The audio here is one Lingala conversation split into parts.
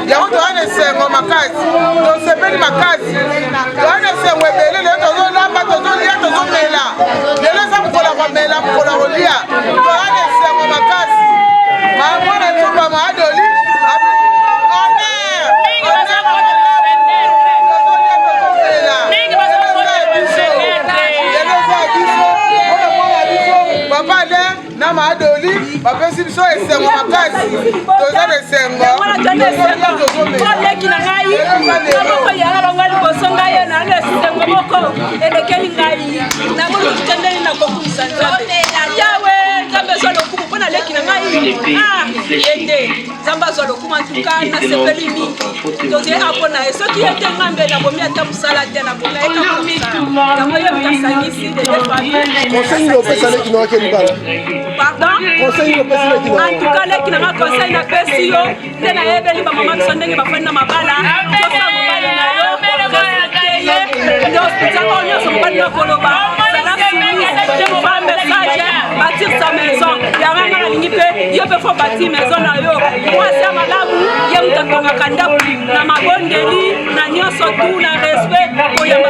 yango towana esengo makasi tosepeli makasi towana esengo ebele lelo tozolamba tozolia tozomela lelo eza mokolo komela mokolo kolia towana esengo makasi mamona nzumba maadoli papa le na maadoli bapesi biso esengo makasi toza esengo oleki na ngai moko yala bangali bosonga ye na esengo moko elekeli ngai na ngolo kitendeli na kokumisa nzambe yawe nzambe zo lokumu mpona leki na ngai ende nzambe zo lokumu antuka na sepeli mingi toze apona ye soki ete ngambe na bomi ata mosala te na bomi eka mosala yango yebikasangisi conseil opesa leki na wakeli bala pardon conseil opesa leki na en tout cas leki na conseil na pesi yo nde na yebeli bamama biso ndenge bafani na mabala tosa mobali na yo respecte ye ntango nyonso mobali na koloba sala soumise mobali message bâtir sa maison yango nga nalingi mpe yo mpe fo bâtir maison na yo mwasi ya malamu ye moto atongaka ndako na mabondeli na nyonso tu na respect koyamba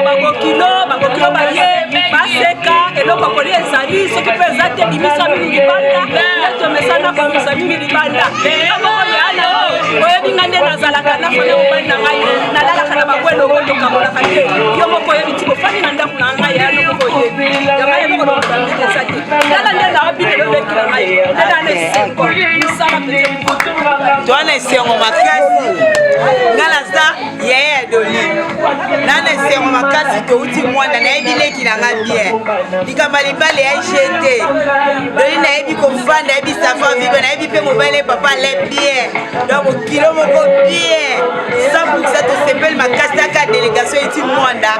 bakokilo baye baseka eloko kolia ezali soki mpe eza te bimisa mingi libanda eto mesana komisa mingi libanda amoko yana oyebinga nde nazalaka nafona mobali na ngai nalalaka na babwelo otokamolaka te yo moko oyebi ti bofandi na ndako na ngai yano moko oyebi yangai eloko lokotamiki eza te tala nde naobine lobeki na ngai nde na esengo misala pete toana esengo makasi nga naza yeye adoli nana esengo makasi touti mwana nayebi leki na nga bien likambo libala ya jete doli nayebi kofanda nayebi savoir vivre nayebi mpe mobali papa le bien donc kilo moko bien 100% tosepeli makasi taka délégation eti mwanda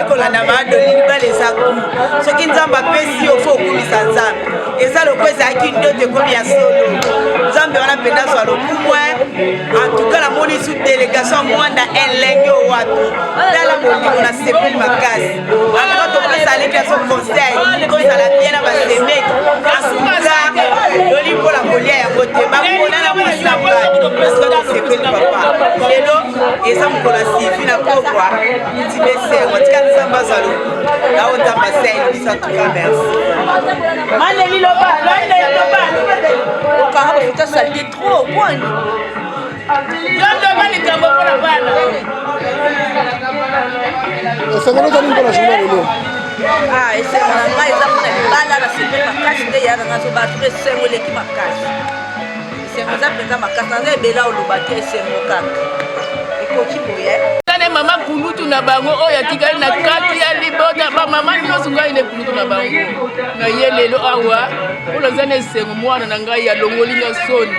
ekolanda maadoli libala eza ku soki nzambe apesi yo fo okumisa nzambe eza loko ezalaki ndoto ekomi ya solo nzambe wana mpenza zwa lokumwe antuka namoni su délégation mwanda elenge owapi tala molingo na sepeli makasi antuka topesa aleki aso conseil kozala bien na basemeki asuka loli mpola kolia yango te bakona na mosamba esika tosepeli papa lelo eza mokolo sifi na pokwa ntime esengo tika nzambe azwa lokumu nao nzambe asali biso antuka merci maleli loba okanga bafuta salite trop kwani yondo balikambo mpona bana esengo nozali mpona journal lelo esengo na ngai eza mpona libala na sepe makasi nde ya nanga zobatu esengo eleki makasi esengo eza mpenza makasi naza ebela oloba te esengo kaka ekoki boye tane mama kulutu na bango oyo atikali na kati ya libota bamama nyonso ngai ne kulutu na bango na ye lelo awa mpona eza na esengo mwana na ngai alongolinga soni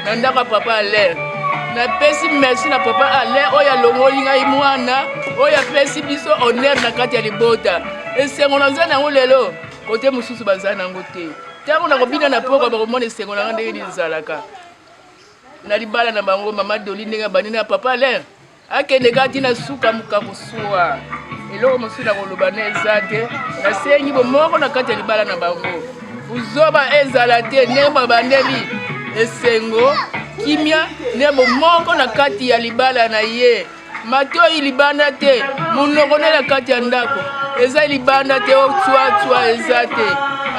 na ndako ya papa alaire napesi merci na papa alaire oyo alongoli ngai mwana oyo apesi biso honneur na kati ya libota esengo na nzai nango lelo kote mosusu bazali nango te ntango nakobina na poko bakomona esengo na nga ndenge lizalaka na libala na bango mama doli ndenge banini ya papa alaire akende kati na suka mokakusuwa eloko mosusu na koloba na eza te nasengi bomoko na kati ya libala na bango buzoba ezala te ndenge babandeli esengo kimia nebo moko na kati ya libala na ye matoi libanda te monoko na kati ya ndako eza libanda te otswa eza te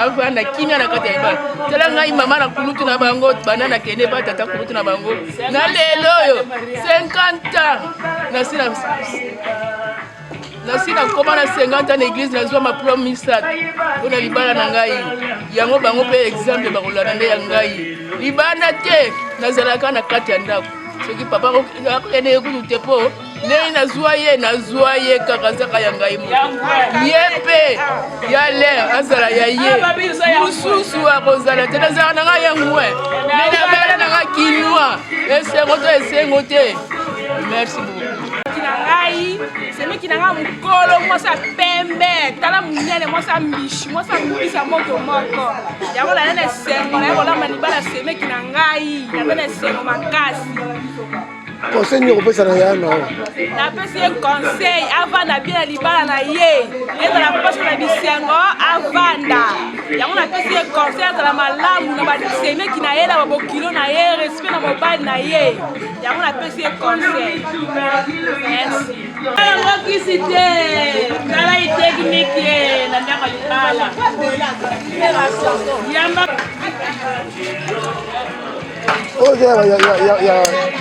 afanda kimia na kati ya libala tala ngai mama na kulutu na bango banda na kende pa tata kulutu na bango na lelo oyo 50 ans nasina koma na 50 ans na église nazwa maplo misat mpona libala na ngai yango bango mpe exemple bakolanda nde ya ngai libanda te nazalaka na kati ya ndako soki papa akokende kutu te mpo ndenge nazwa ye kaka zaka ya ngai moko ye mpe ya lere azala ya ye mosusu akozala te nazala na ngai yangwe nde nabela na ngai kinwa esengo te merci beaucoup na ngai semeki na ngai mokolo mwasi apembe tala munene mwasi ambishi mwasi ambisa moto moko yango naza na esengo naye kolamba libala semeki na ngai naza na esengo makasi conseil nini okopesa na ya nao napesi ye conseil avanda bien na libala na ye ezala poso na bisengo avanda yango napesi ye conseil azala malamu na basemeki na ye na babokilo na ye respect na mobali na ye yango napesi ye conseil. Merci. Alangokisi te tala itekniki ye na ndako libala yamba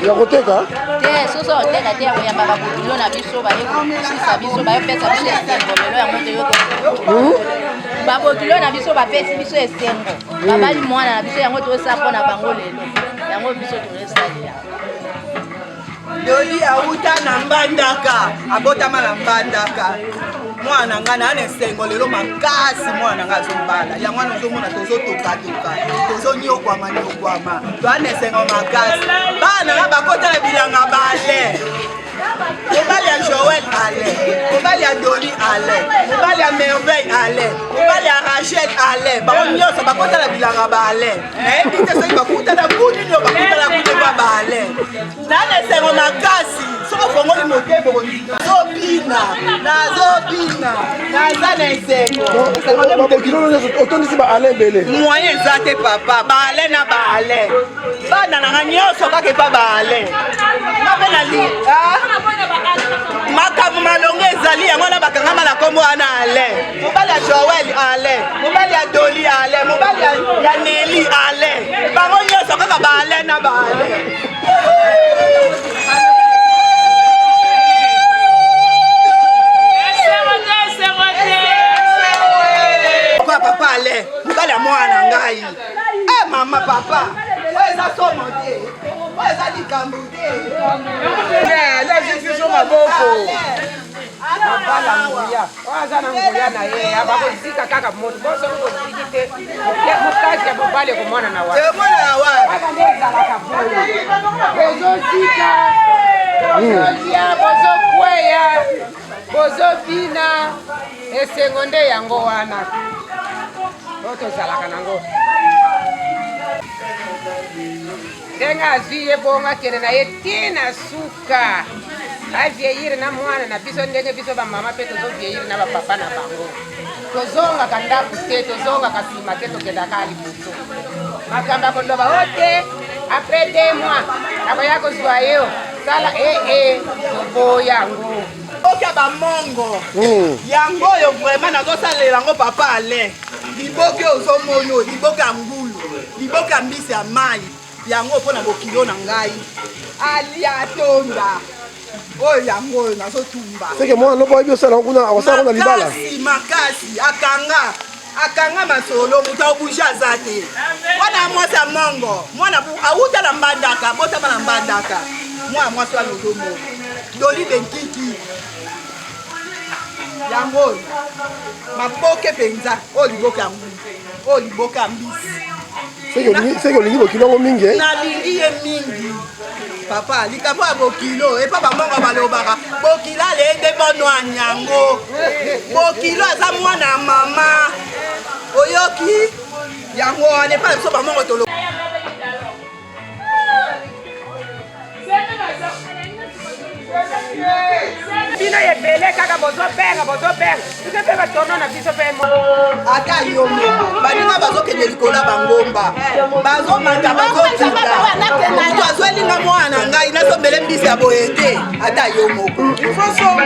ya koteka te soso oteka te ya koyamba babokilo na biso bayekosisa biso bayopesa biso esengo lelo yango toyo babokilo na biso bapesi biso esengo babali mwana na biso yango toyosa mpo na bango lelo yango biso toyosalia Doli auta na mbandaka abotama na mbandaka mwana nga na esengo lelo makasi mwana nga azombala yango wana ozomona tozotokatoka tozonyokwama toana esengo makasi bana nga bakota na bilanga bale mobali ya Joël ale mobali ya Doli ale mobali ya Merveille ale mobali ya Rachel ale bango nyonso bakota na bilanga bale nayebi te soki bakuta na kuni nio bakuta na kuni kwa bale nana esengo makasi soko fongoli motebo nazobina naza na esengo babokilo nyonso otondisi baale ebele moyen eza te papa baale na baale bana nanga nyonso kaka epa baale ngape nali makambo malongo ezali yango wana bakangama na kombo wana ale mobali ya Joël ale mobali ya Doli ale mobali ya Nelly ale bango nyonso kaka baale na baale papa ale mobali ya mwana ngai mama papa oyo eza somo te oyo eza likambo te lazisiso maboko mabala nguya oyo aza na nguya na ye abakozika kaka moto bosoko koziki te mokasi ya mobali komwana na waaka nde ezalaka boye bozosika bozolia bozokweya bozobina esengo nde yango wana oyo tozalaka nango ndenge azwi ye bongo akende na ye tina suka avieillire na mwana na biso ndenge biso bamama mpe tozovieillire na bapapa na bango tozongaka ndako te tozongaka nsima te tokendaka liboso makambo ya koloba o te apres 2 mois nakoya kozwa yo sala toboya yango oka bamongo yango oyo vraiment nazosalela yango papa ale liboke ozomona liboke ya ngulu liboke ya mbisi ya mai yango mpo na bokilo na ngai alia tonda oyo yango oyo nazotumba seke mwana lobo oyebi osala kuna akosala kuna libala makasi akanga masolo moto aobushe aza te wana mwasi ya mongo mwana awuta na mbandaka botama na mbandaka mwana mwasi wana ozomona Doli benkiki yango oyo maboke mpenza oyo liboka ya ngulu oyo liboka ya mbisi seke olingi bokilo yango mingi nalingi ye mingi papa likambo ya bokilo epa bamongo balobaka bokilo alende bono ya nyango bokilo aza mwana ya mama oyoki yango wana epa biso bamongo tolo bino ebele kaka bozobenga biso mpe batono na biso mpe ata yo moko baninga bazokende likolo ya bangomba bazomanda bazotika moto azwelinga mwana na ngai nasombele mbisi ya boye te ata yo moko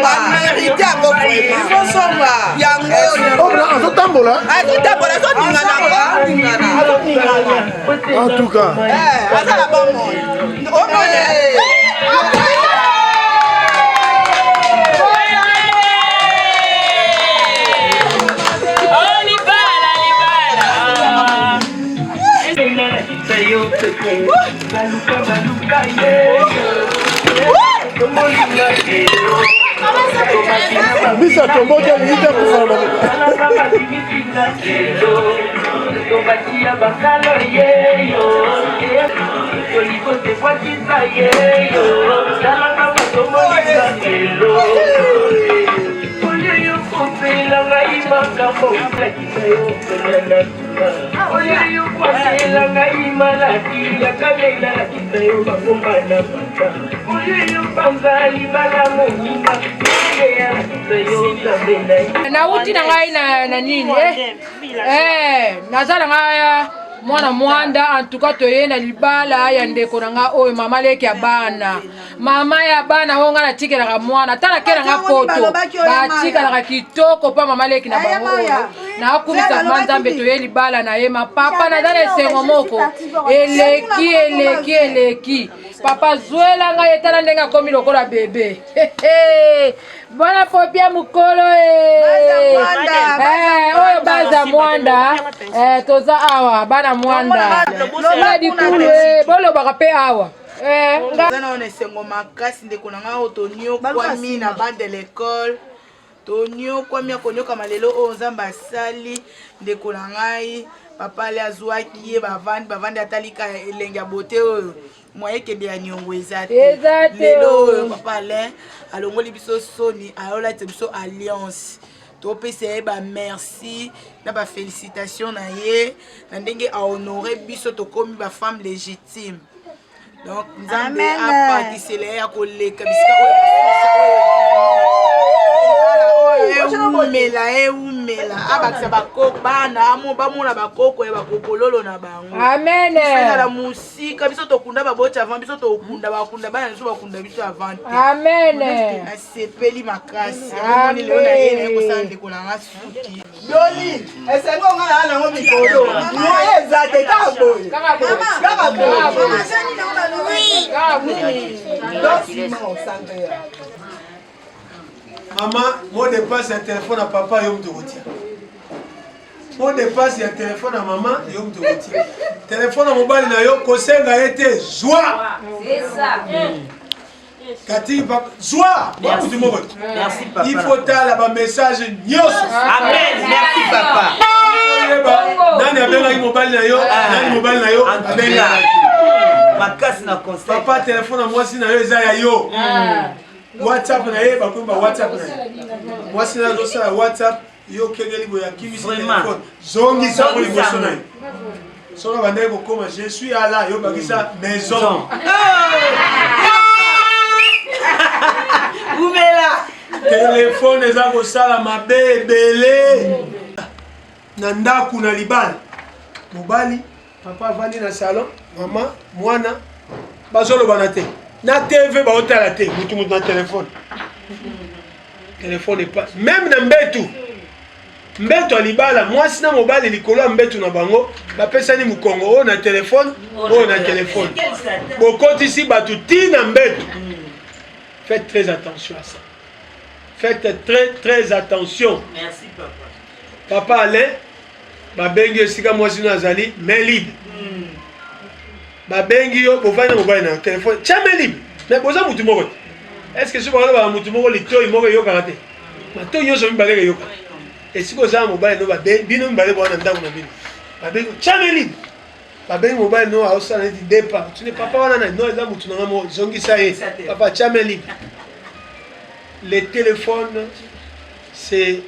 bamerite yango vraimen yango azotambola azoningana en tout cas aza na bomoi omone mbisi atomboki alingi te kufana Oye, malaki ya kabela kisayo bakoma na pata oyo panza libala moninga ya kisayo kabela na uti na ngai na nini naza na ngai mwana mwanda en tout cas toyenda libala ya ndeko na nga oyo mama leki ya bana mama ya bana oyo nga natikelaka mwana tala ke na nga poto batikalaka kitoko mpa mama leki na bango oyo nakumisa ma nzambe toye libala na ye mapapa naza na esengo moko eleki papa zwela ngai etala ndenge akomi lokola bebe bana popia mukolo oyo baza mwanda toza awa bana mwanda dikulu bolobaka mpe awa nga na esengo makasi ndeko na ngai oyo toniokwami na bande de l'école toniokwami akoniokama lelo oyo nzambe asali ndeko na ngai papa ale azwaki ye bavandi atalika elenge ya bote oyo moyekende ya niongo eza te lelo oyo papa ale alongoli biso soni ayolati biso alliance topesa ye bamerci na bafélicitation na ye na ndenge ahonore biso tokomi bafemme légitime donc nzambe apatisela ye ya koleka bisika eumela abakisa bakoko bana bamona bakoko ya bakokololo na bango amen musika biso tokunda baboti avant biso tokunda bakunda bana biso bakunda biso avant amen nasepeli makasi omoni lelo na ye naye kosala ndeko na nga suki yoli esengo nga na nango mikolo moye eza te kaka boye Maman, mon dépasse un téléphone à papa et on te retient. Mon dépasse un téléphone à maman et on te retient. Téléphone à mon bal na yo, conseil a été joie. C'est ça. Kati papa, joie. Merci papa. Il faut t'aller un message nyos. Amen. Merci papa. Nani abenga mobile na yo, nani mobile na yo, abenga. Makasi na conseil. Papa téléphone à moi si na yo eza ya yo. WhatsApp na ye bakumba WhatsApp na ye. Moi si na dosa la WhatsApp yo kengeli boya kimi sur téléphone. Zongi sa pour liboso na ye. Sona bandai ko koma je suis à là yo bakisa maison. Oumela. Téléphone eza ko sala mabe belé. Na ndaku na libala. Mobali papa vandi na salon, maman mwana bazolo banate. Na TV ba otala te, mutu na téléphone. Téléphone est pas même na mbetu. Mbetu alibala, moi sina mobile likolo mbetu na bango, ba pesa ni mukongo o na téléphone, o na téléphone. Bokoti ici batu tina mbetu. Faites très attention à ça. Faites très attention. Merci papa. Papa Alain, ba bengi sika moi sina azali, main libre. Babengi yo bovana mobile na téléphone jamais libre mais boza mutu moko est-ce que je parle ba mutu moko lito imoko yo karate mato nyoso mibale yo ka esiko za mobile no ba bino mibale bona ndangu na bino babengi jamais libre babengi mobile no aosa na di départ tu n'es papa wana na no eza mutu na ngamo zongi sa ye papa jamais libre. Les téléphones c'est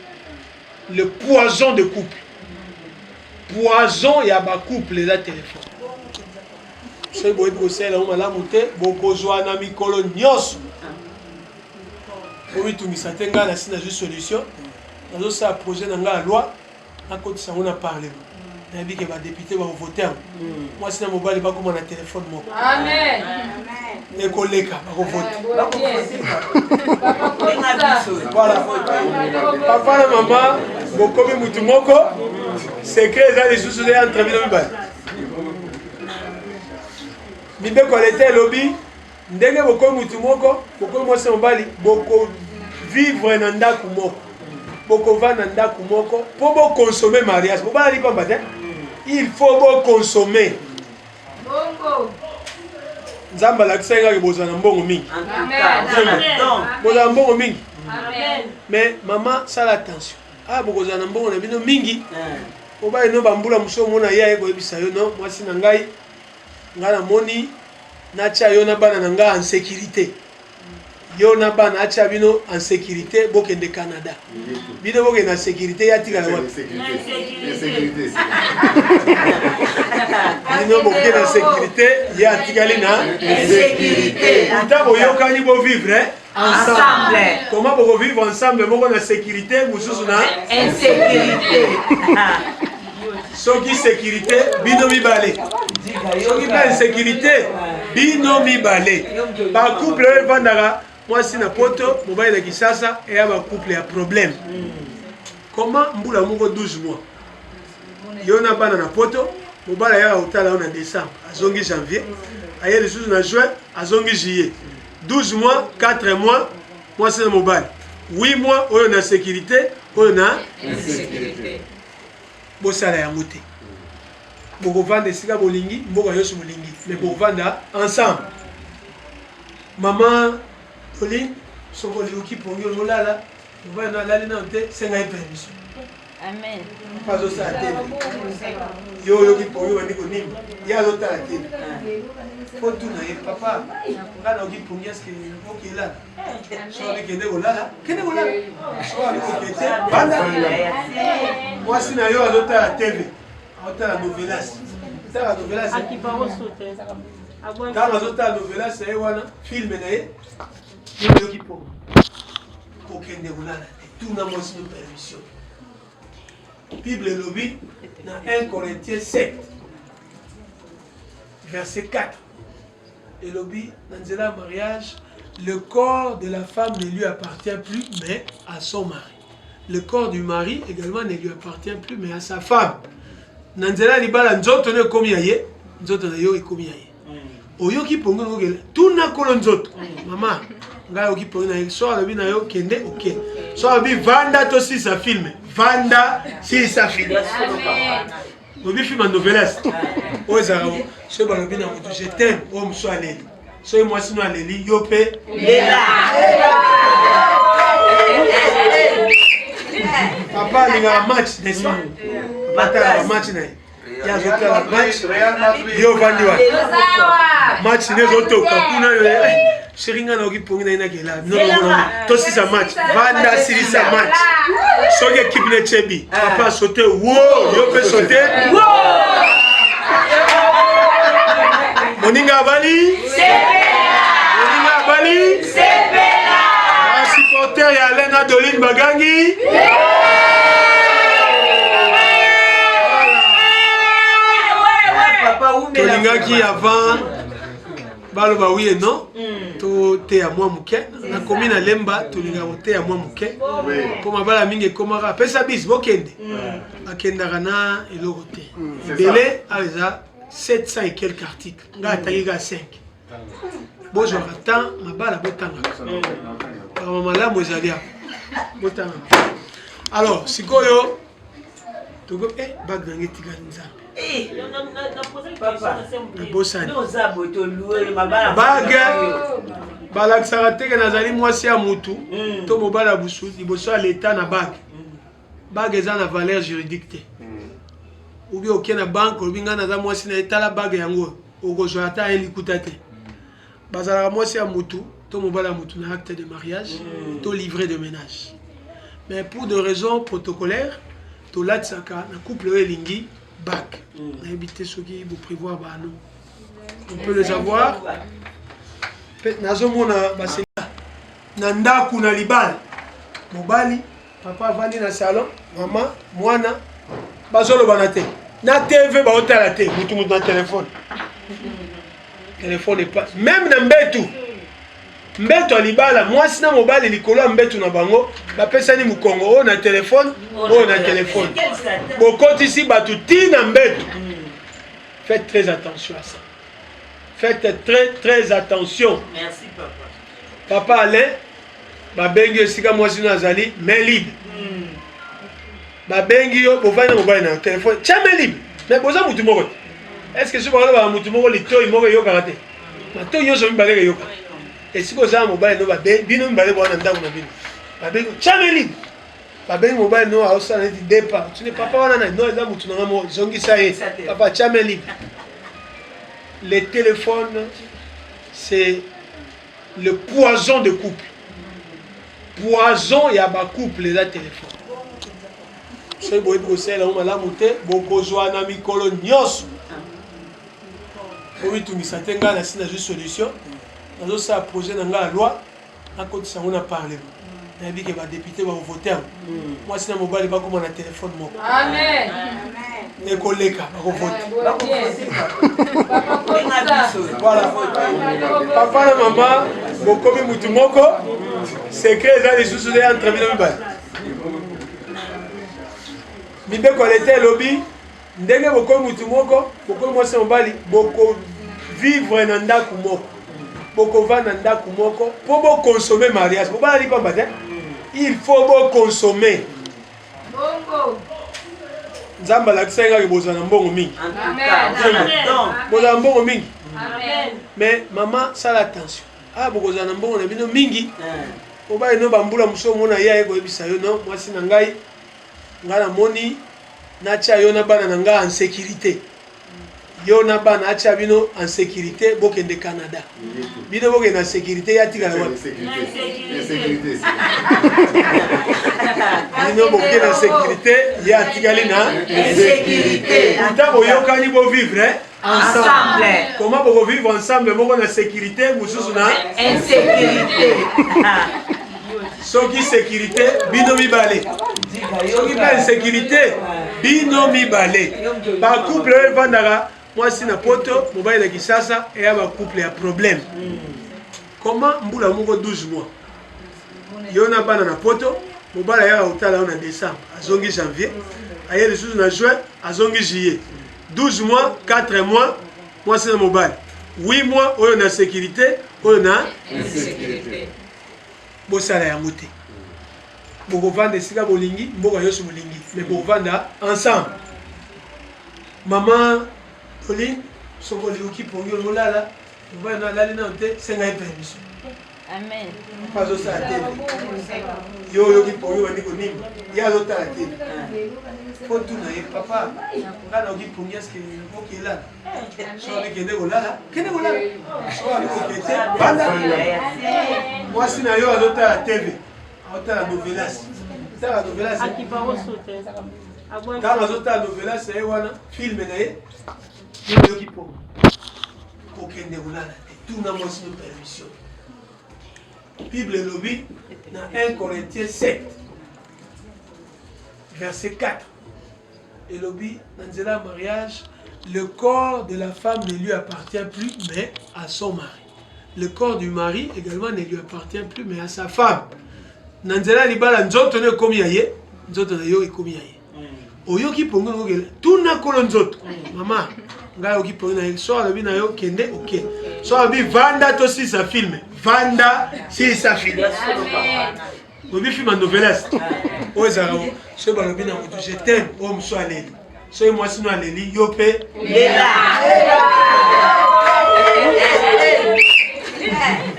le poison de couple. Poison ya ba couple les téléphones. Soy boy bosela uma la mute bokozwa na mikolo nyos. Omi tungisa tenga na sina juste solution. Nazo sa projet na nga loi na koti sango na parlement. Na bi ke ba député ba voter. Moi sina mobile ba koma na téléphone moko. Amen. Et koleka ba voter. Voilà. Papa na maman bokomi mutu moko secret za les sous entre bino mibale. Mibeko lete lobi ndenge boko mutu moko boko mwasi mobali boko vivre na ndaku moko boko vana na ndaku moko po bo consommer mariage bo bali pamba te il faut bo consommer bongo nzamba la kisenga ke bozana mbongo mingi bozana mbongo mingi mais maman sala attention boko zana mbongo na bino mingi po bali no bambula muso mona yaye ko ebisa yo no mwasi na ngai ngana moni nacha yo na bana na nga en sécurité yo na bana acha bino en sécurité bokende Canada bino bokende en sécurité ya tika la wapi bino boke na sécurité ya atikali na insécurité. Pourtant boyokani bo vivre ensemble. Comment vous vivre ensemble moko na sécurité mususu na Insécurité. Soki sécurité bino mibale. Soki pas insécurité bino mibale. Par couple evandaka moi si na poto mobile na Kisasa et ba couple ya problème. Comment mbula moko 12 mois. Yona bana na poto mobile ya otala on décembre azongi janvier aye les choses na juin azongi juillet 12 mois 4 mois moi c'est mobile 8 mois oyo na sécurité oyo na insécurité. Bosala ya moté boko vanda sika bolingi mboka yoso bolingi mais boko vanda ensemble. Maman Pauline soko lioki pongi molala mobile na lali na te senga permission. Amen. Pas au sa télé. Yo qui pongi wani ko nini ya lo ta télé. Faut tout na papa ngana oki pongi est-ce que OK là. So avec ende olala kende olala so avec okete banda moi si na yo azota la TV azota la novelas ça la novelas akiparo sauter quand azota la novelas c'est wana film na ye yo ki pongi okende olala tout na mo si permission. Bible lobby dans 1 Corinthiens 7 verset 4 et lobby dans le mariage le corps de la femme ne lui appartient plus mais à son mari. Le corps du mari également ne lui appartient plus mais à sa femme. Nanzela libala nzoto ne komi yaye nzoto na yo ekomi yaye. Oyoki pongo ngela tuna kolo nzoto. Mama nga yoki pongo na so alobi na yo kende OK. So alobi vanda to si sa film. Vanda si sa film. Lobi film en novelas. Oza so balobi na mutu je t'aime o mso aleli. So moi sino aleli yo pe lela. Papa linga match n'est-ce pas? Papa match na. Ya zoka la match. Yo vandi wa. Match ne zoto kapuna yo. Seringa na oki pongi na ina kela. Non non. To si sa match. Vanda si sa match. So ke équipe ne chebi. Papa sauter wo, yo pe sauter. Wo! Moninga Bali? Sepela! Moninga Bali? Sepela! Un supporter ya Lena Doline Bagangi? Tolinga qui avant baloba oui et non to te ya mwa muke na komi na lemba tolinga te ya mwa muke po mabala mingi komara pesa bis bokende akendaka na eloko te ebele aweza 700 et quelques articles nga ataki 5 bozwaka temps mabala botangaka malamu ezali apo botangaka alors sikoyo togo bag nange etikali nzambe bage balakisaka teke nazali mwasi ya mutu to mobala busu liboso ya leta na bage eza na valeur juridique te obi oke na banke olobi ngai naza mwasi na etala bage yango okozwa ata ye likuta te bazalaka mwasi ya mutu to mobala ya mutu na acte de mariage to livret de ménage mais pour des raisons protocolaires tolatisaka na couple oyo elingi bac. On a évité ceux qui vous prévoir nous. On peut les avoir. Nazomona basela. Nanda kuna libal. Mobali, papa vandi na salon, maman, mwana bazolo banate. Na TV ba otala te, mutu na téléphone. Téléphone est pas même na mbetu. Mbetu alibala, moi sina mobali likolo mbetu na bango, ba pesa ni mukongo na téléphone, na téléphone. Bokoti ici batuti na mbetu. Faites très attention à ça. Faites très attention. Merci papa. Papa Alain, ba bengi sika moi sina azali, mais libre. Ba bengi yo bovana mobali na téléphone, tchame libre. Mais boza mutu moko. Est-ce que ce ba mutu moko lito imoko yo karate? Mato yo so mbaleke yo. Et si vous avez un mobile, vous avez un mobile, vous avez un mobile. Vous avez un libre. Vous avez un mobile, vous avez un départ. Tu n'es pas un non, vous avez un papa, tu as un libre. Les téléphones, c'est le poison de couple. Poison, il y a un couple, les téléphones. Si vous avez un Bruxelles, vous avez un mikolo nyos. Oui, tout ça te nga na sina juste solution. Nazo ça projet na nga la loi à côté ça on a parlé. Na bi que ba député va voter. Moi sina mobile ba comme na téléphone moko. Amen. Et collègue ba voter. Voilà. Papa na maman bokomi mutu moko secret za les sous entre bino mibale. Mibeko alete lobby ndenge bokomi mutu moko bokomi mwasi mobali boko vivre na ndako moko boko vanda na ndako moko po bo consommer mariage bo bala likomba te il faut bo consommer bongo nzamba la kisenga ke bozana mbongo mingi amen bozana mbongo mingi amen mais maman sala attention ah bokozana mbongo na bino mingi po ba eno bambula muso mona ya eko ebisa yo non mwasi na ngai ngana moni na tia yo na bana na nga en sécurité yo na bana atia bino en sécurité bokende Canada bino bokende en sécurité ya tika la sécurité bino bokende en sécurité ya tika lina sécurité pourtant boyokani bo vivre ensemble comment boko vivre ensemble boko na sécurité mususu na insécurité soki sécurité bino mibale soki pa insécurité bino mibale ba couple evandaka mwasi na poto mobali na Kisasa et ba couple ya problème comment mbula moko 12 mois yo na bana na poto mobali ya otala na décembre azongi janvier aye les na juin azongi juillet 12 mois 4 mois mwasi na mobali 8 mois oyo na sécurité oyo na insécurité bosala ya moté boko vanda sika bolingi mboka yoso bolingi mais boko vanda ensemble maman Pauline soko liuki pongi molala bana lali na te senga permission amen pas au sa télé yo ki pongi wani ko nini ya zo ta télé faut tout na papa ngana ki pongi est-ce que OK là so avec kende kolala so avec okete banda moi sina yo zo ta télé ota la novelas ça la novelas Akiparo sauter. Quand on a novelas c'est wana film na ye yo ki pongi okende kolala tout na moi sino permission Bible lobby dans 1 Corinthiens 7 verset 4 et lobby dans le mariage le corps de la femme ne lui appartient plus mais à son mari le corps du mari également ne lui appartient plus mais à sa femme nanzela libala nzoto ne komi yaye nzoto na yo ekomi yaye oyoki pongo ngokela tuna kolo nzoto mama ngai oki pongo na so alobi na yo kende OK so abi vanda to si sa filme vanda si sa filme obi film novelas oza so balobi na mutu je t'aime o mso aleli so moi sino aleli yo pe lela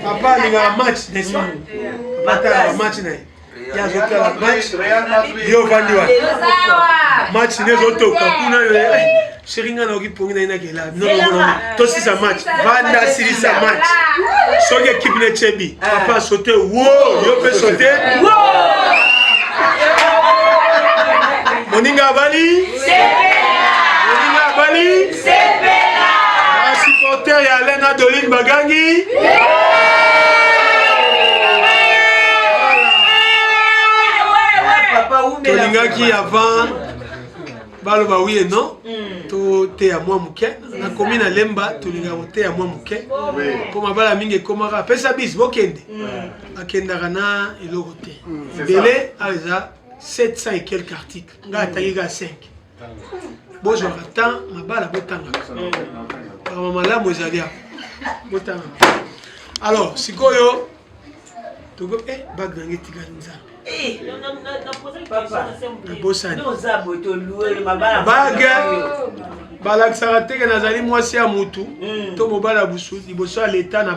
papa linga match n'est-ce pas bata match na ya zoto la match yo vandi wa match ne zoto kapuna yo seringa na oki pongi na ina kela non to si sa match vanda si sa match so ke équipe ne chebi papa sauter wo yo pe sauter wo moninga bali sepela moninga bali sepela supporter ya Lena Doline Bagangi tolingaki avant baloba oui et non to te à moi muke na komi na lemba tolinga te à moi muke po mabala mingi ekomaka pesa bis bokende akendaka na eloko te ebele aza 700 et quelques articles nga atangika 5 bozwaka temps mabala botangaka malamu ezali apo botangaka alors sikoyo togo bag nange etikali nzambe bage balakisaka teke nazali mwasi ya mutu to mobala busu liboso ya leta na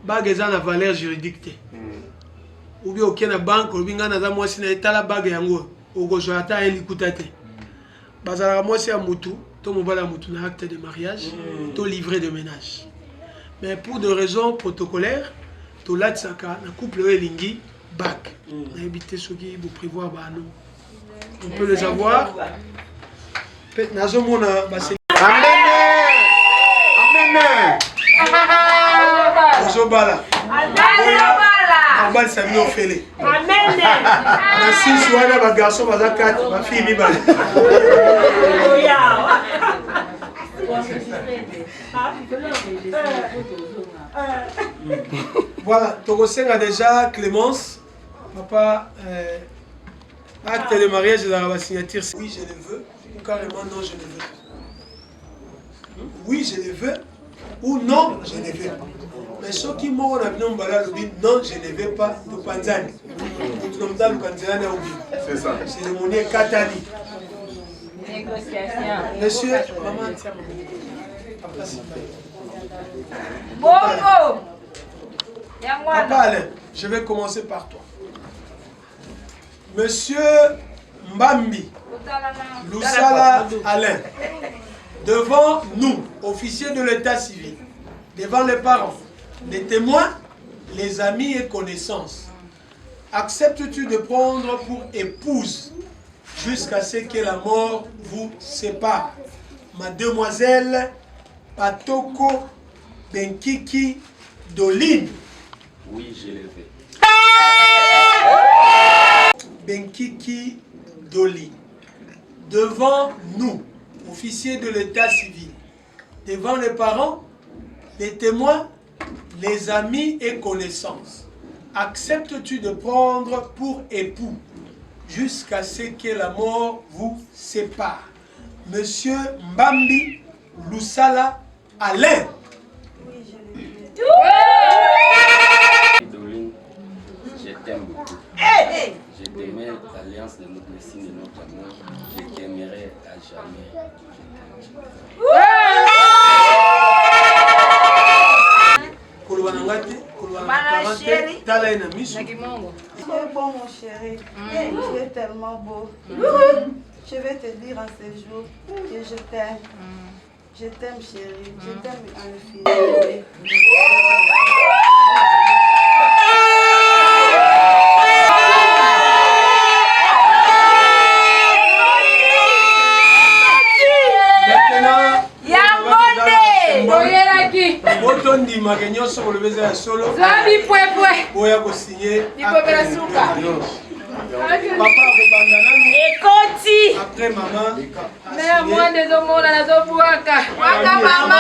bage eza na valeur juridique te obi oke na banke olobi ngai naza mwasi na etala bage yango okozwa ata ye likuta te bazalaka mwasi ya mutu to mobala ya mutu na acte de mariage to livret de ménage mais pour de raisons protocolaires tolatisaka na couple oyo elingi bac. N'habitez ceux qui vous prévoient, on peut les avoir. Amen. Amen. Ozobala. Abal Sami Ofele. Amen. Na 6 wana ba garçon baza 4, ba fille mibale. Voilà, Togosenga déjà Clémence, papa, acte de mariage de la signature. Oui, je le veux, ou carrément non, je le veux. Oui, je le veux, ou non, je ne veux pas. Mais ceux qui m'ont dit non, je ne veux pas, de Panzani. C'est ça. C'est le monnaie Katani. Négociation. Monsieur, maman, tiens, Bongo. Papa Alain, je vais commencer par toi. Monsieur Mbambi, Lusala Alain, devant nous, officiers de l'état civil, devant les parents, les témoins, les amis et connaissances, acceptes-tu de prendre pour épouse jusqu'à ce que la mort vous sépare, mademoiselle Patoko Benkiki Doline? Oui, je le fais. Benkiki Doli, devant nous, officiers de l'état civil, devant les parents, les témoins, les amis et connaissances, acceptes-tu de prendre pour époux jusqu'à ce que la mort vous sépare? Monsieur Mbambi Lusala Alain. Oui, je le fais. Je t'aime beaucoup. Je t'aimais l'alliance de notre signe de notre amour. Je t'aimerai à jamais. Tu es bon, mon chéri. Tu es tellement beau. Je vais te dire en ce jour que je t'aime. Je t'aime, chérie. Je t'aime infiniment. Botondima ke nyonso kolobeza ya solo oya kosigner papa akobanda nanu ekoti après mama mais moi ndezomona nazobwaka waka mama.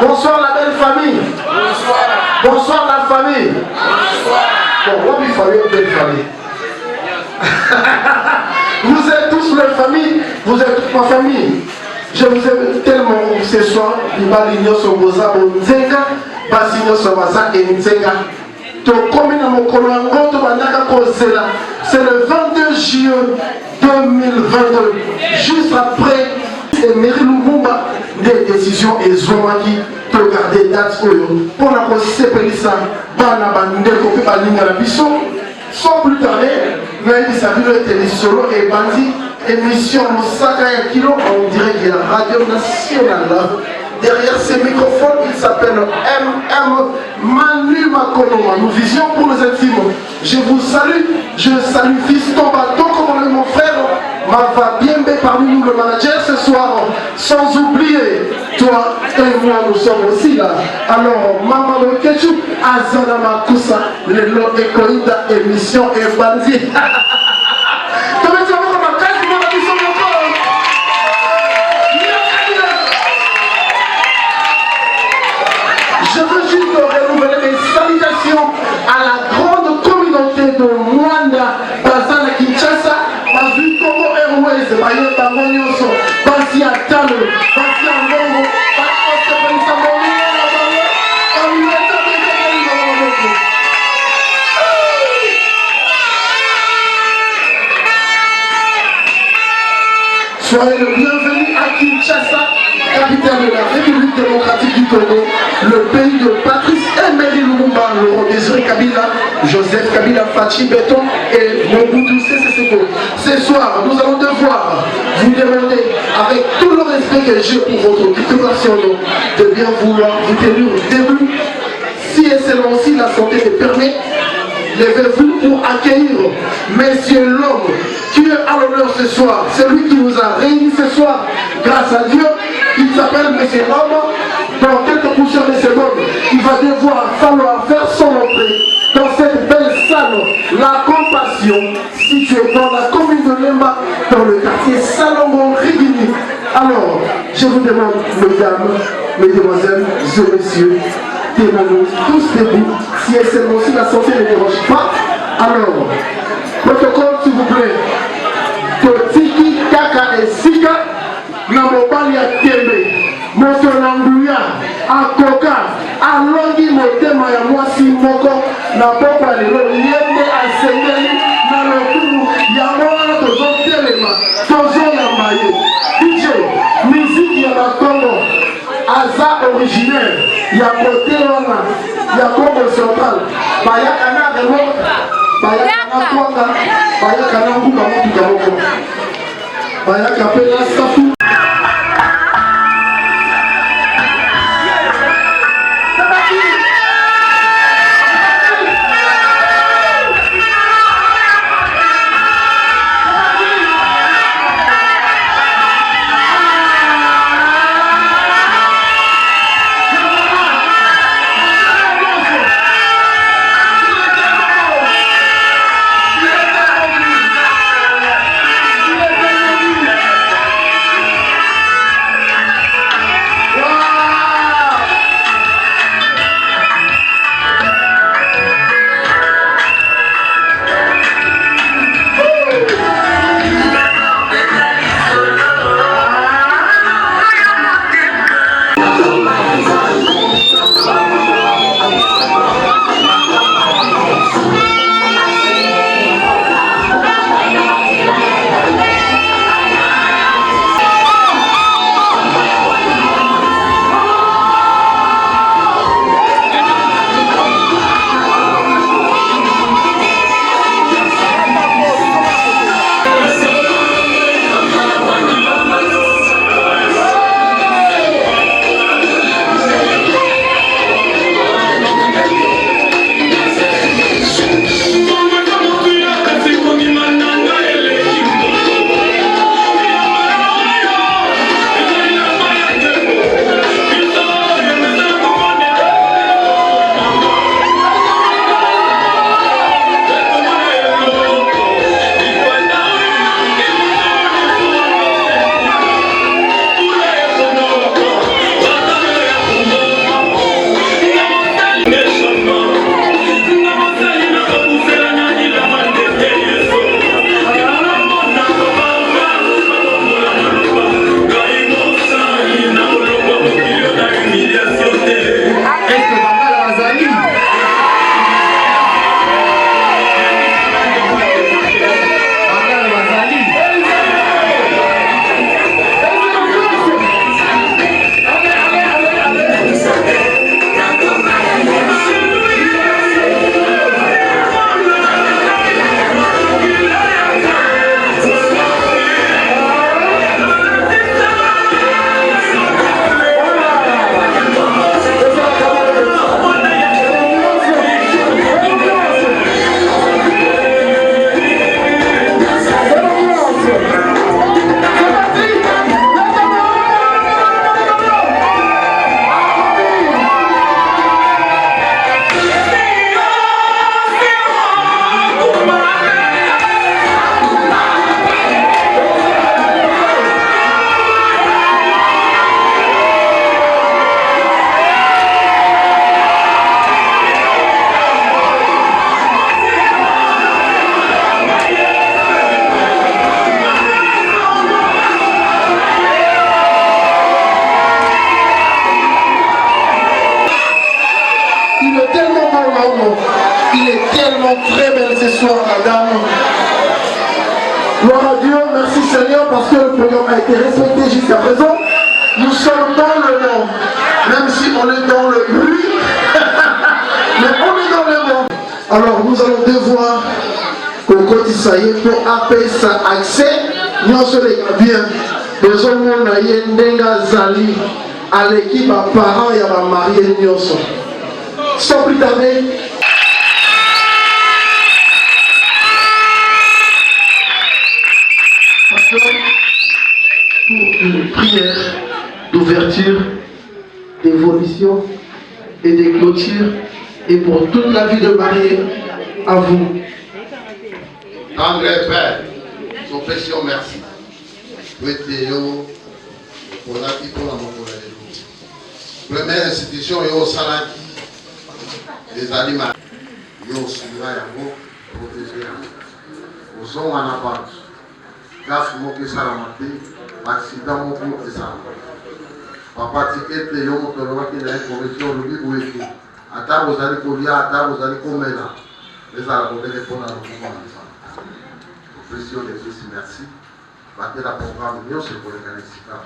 Bonsoir la belle famille. Bonsoir. Bonsoir la famille. Bonsoir. Bon, moi il fallait une belle famille. Vous êtes tous ma famille, vous êtes toute ma famille. Je vous aime tellement ce soir. C'est le 22 juillet 2022, juste après Emery Lumumba, des décisions et Zomaki, de garder date pour la procédure Bana Bandé, Kopé Balinga la Bisso, sans plus tarder, Naïd Sabilo était solo et Bandi, émission Moussaka et Kilo, on dirait qu'il y a Radio Nationale. Derrière ces microphones, il s'appelle MM Manu Makonoma. Nous visions pour les intimes. Je vous salue, je salue Fiston Baton, comme on est mon frère. Mava Biembe parmi nous, le manager ce soir. Sans oublier, toi et moi, nous sommes aussi là. Alors, Maman Ketchup, Azana Makusa, le lot de Koïda, émission et Bandi. Je veux juste renouveler mes salutations à la grande communauté de Mwanda, Bazana Kinshasa, Bazu Congo Airways, Bayota Monyoso, Basi Atalo, Basi Angongo, soyez le bienvenu à Kinshasa, capitale de la République démocratique du Congo, le pays de Patrice Emery Lumumba, Laurent Désiré Kabila, Joseph Kabila, Fachi Béton et Mobutu Sese Seko. Ce soir, nous allons devoir vous demander, avec tout le respect que j'ai pour votre cultivation, de bien vouloir vous tenir debout, si et selon si la santé le permet. Levez-vous pour accueillir Monsieur l'homme qui est à l'honneur ce soir, celui qui nous a réunis ce soir, grâce à Dieu. Il s'appelle Monsieur l'homme. Dans quelques poussières de secondes, il va falloir faire son entrée dans cette belle salle, la Compassion, située dans la commune de Lemba, dans le quartier Salomon-Rigini. Alors, je vous demande, mesdames, mesdemoiselles et messieurs, tenons-nous tous debout, si et seulement si la santé ne dérange pas. Alors, protocole s'il vous plaît, Totiki, Kaka et Sika, Namobali à Kembe, Motonanguya, Akoka, Alongi Motema ya Mwasi Moko, Napopa Lelo, Yende Asengeli, Nalokuru, Yamona Tozo Telema, Tozo Yamaye, DJ, musique ya Congo, Aza originaire, ya côté wana, ya Congo central, Bayakana Remo, Bayakana Kwanga, Bayakana Mbuka Motuka Moko, Bayakapela Safu. homme. Il est tellement très belle ce soir, madame. Gloire à Dieu, merci Seigneur, parce que le programme a été respecté jusqu'à présent. Nous sommes dans le monde, même si on est dans le bruit, mais on est dans le monde. Alors nous allons devoir qu'on Isaïe pour appeler ça accès. Nous sommes bien. Nous avons Ndenga Zali à l'équipe à parents et à ma mariée Nyoso. Sans plus tarder. Pour une prière d'ouverture, d'évolution et de clôture, et pour toute la vie de mariée, à vous. Tendre Père, son précieux merci. Première institution, yo salaki, les aliments, yo suivra yango, protéger yango. Aux hommes en avance, grâce au mot que ça l'a maté, l'accident au bout de ça. Papa ticket, yo motorwa qui n'a pas correction, le but où est-il. Attends, vous allez courir, attends, vous allez courir là. Les arbres de répondre à l'enfant. Précieux des fils, merci. Battez la programme, nous c'est pour les gars.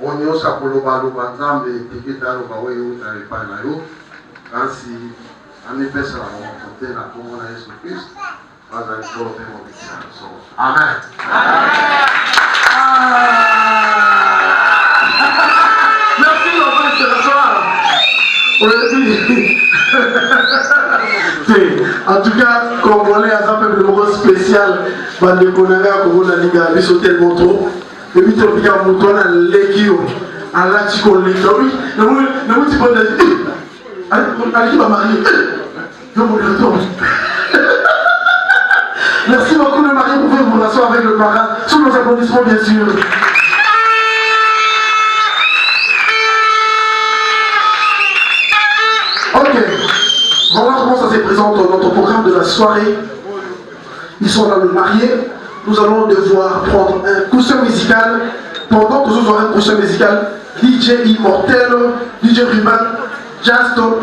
On y a ça pour le ballon, par exemple, et ticket à l'eau, et où t'arrives pas là, quand si on est fait ça, on va monter la commune à Jésus-Christ, on va aller pour le paiement de ça. Amen. Merci, l'enfant, c'est le soir. En tout cas, Congolais, à un peu spécial, va décoller à Corona Liga, à sauter le moto. Et puis, tu as un mouton à l'équio, à la chico l'équio. Oui, le petit peu de. Allez, qui va marier. Merci beaucoup, le mari. Vous pouvez vous rasseoir avec le parrain. Sous nos applaudissements, bien sûr. Ok. Voilà comment ça se présente dans notre programme de la soirée. Ils sont là le marié. Nous allons devoir prendre un coussin musical. Pendant que nous aurons un coussin musical, DJ Immortel, DJ Ruban, Jasto,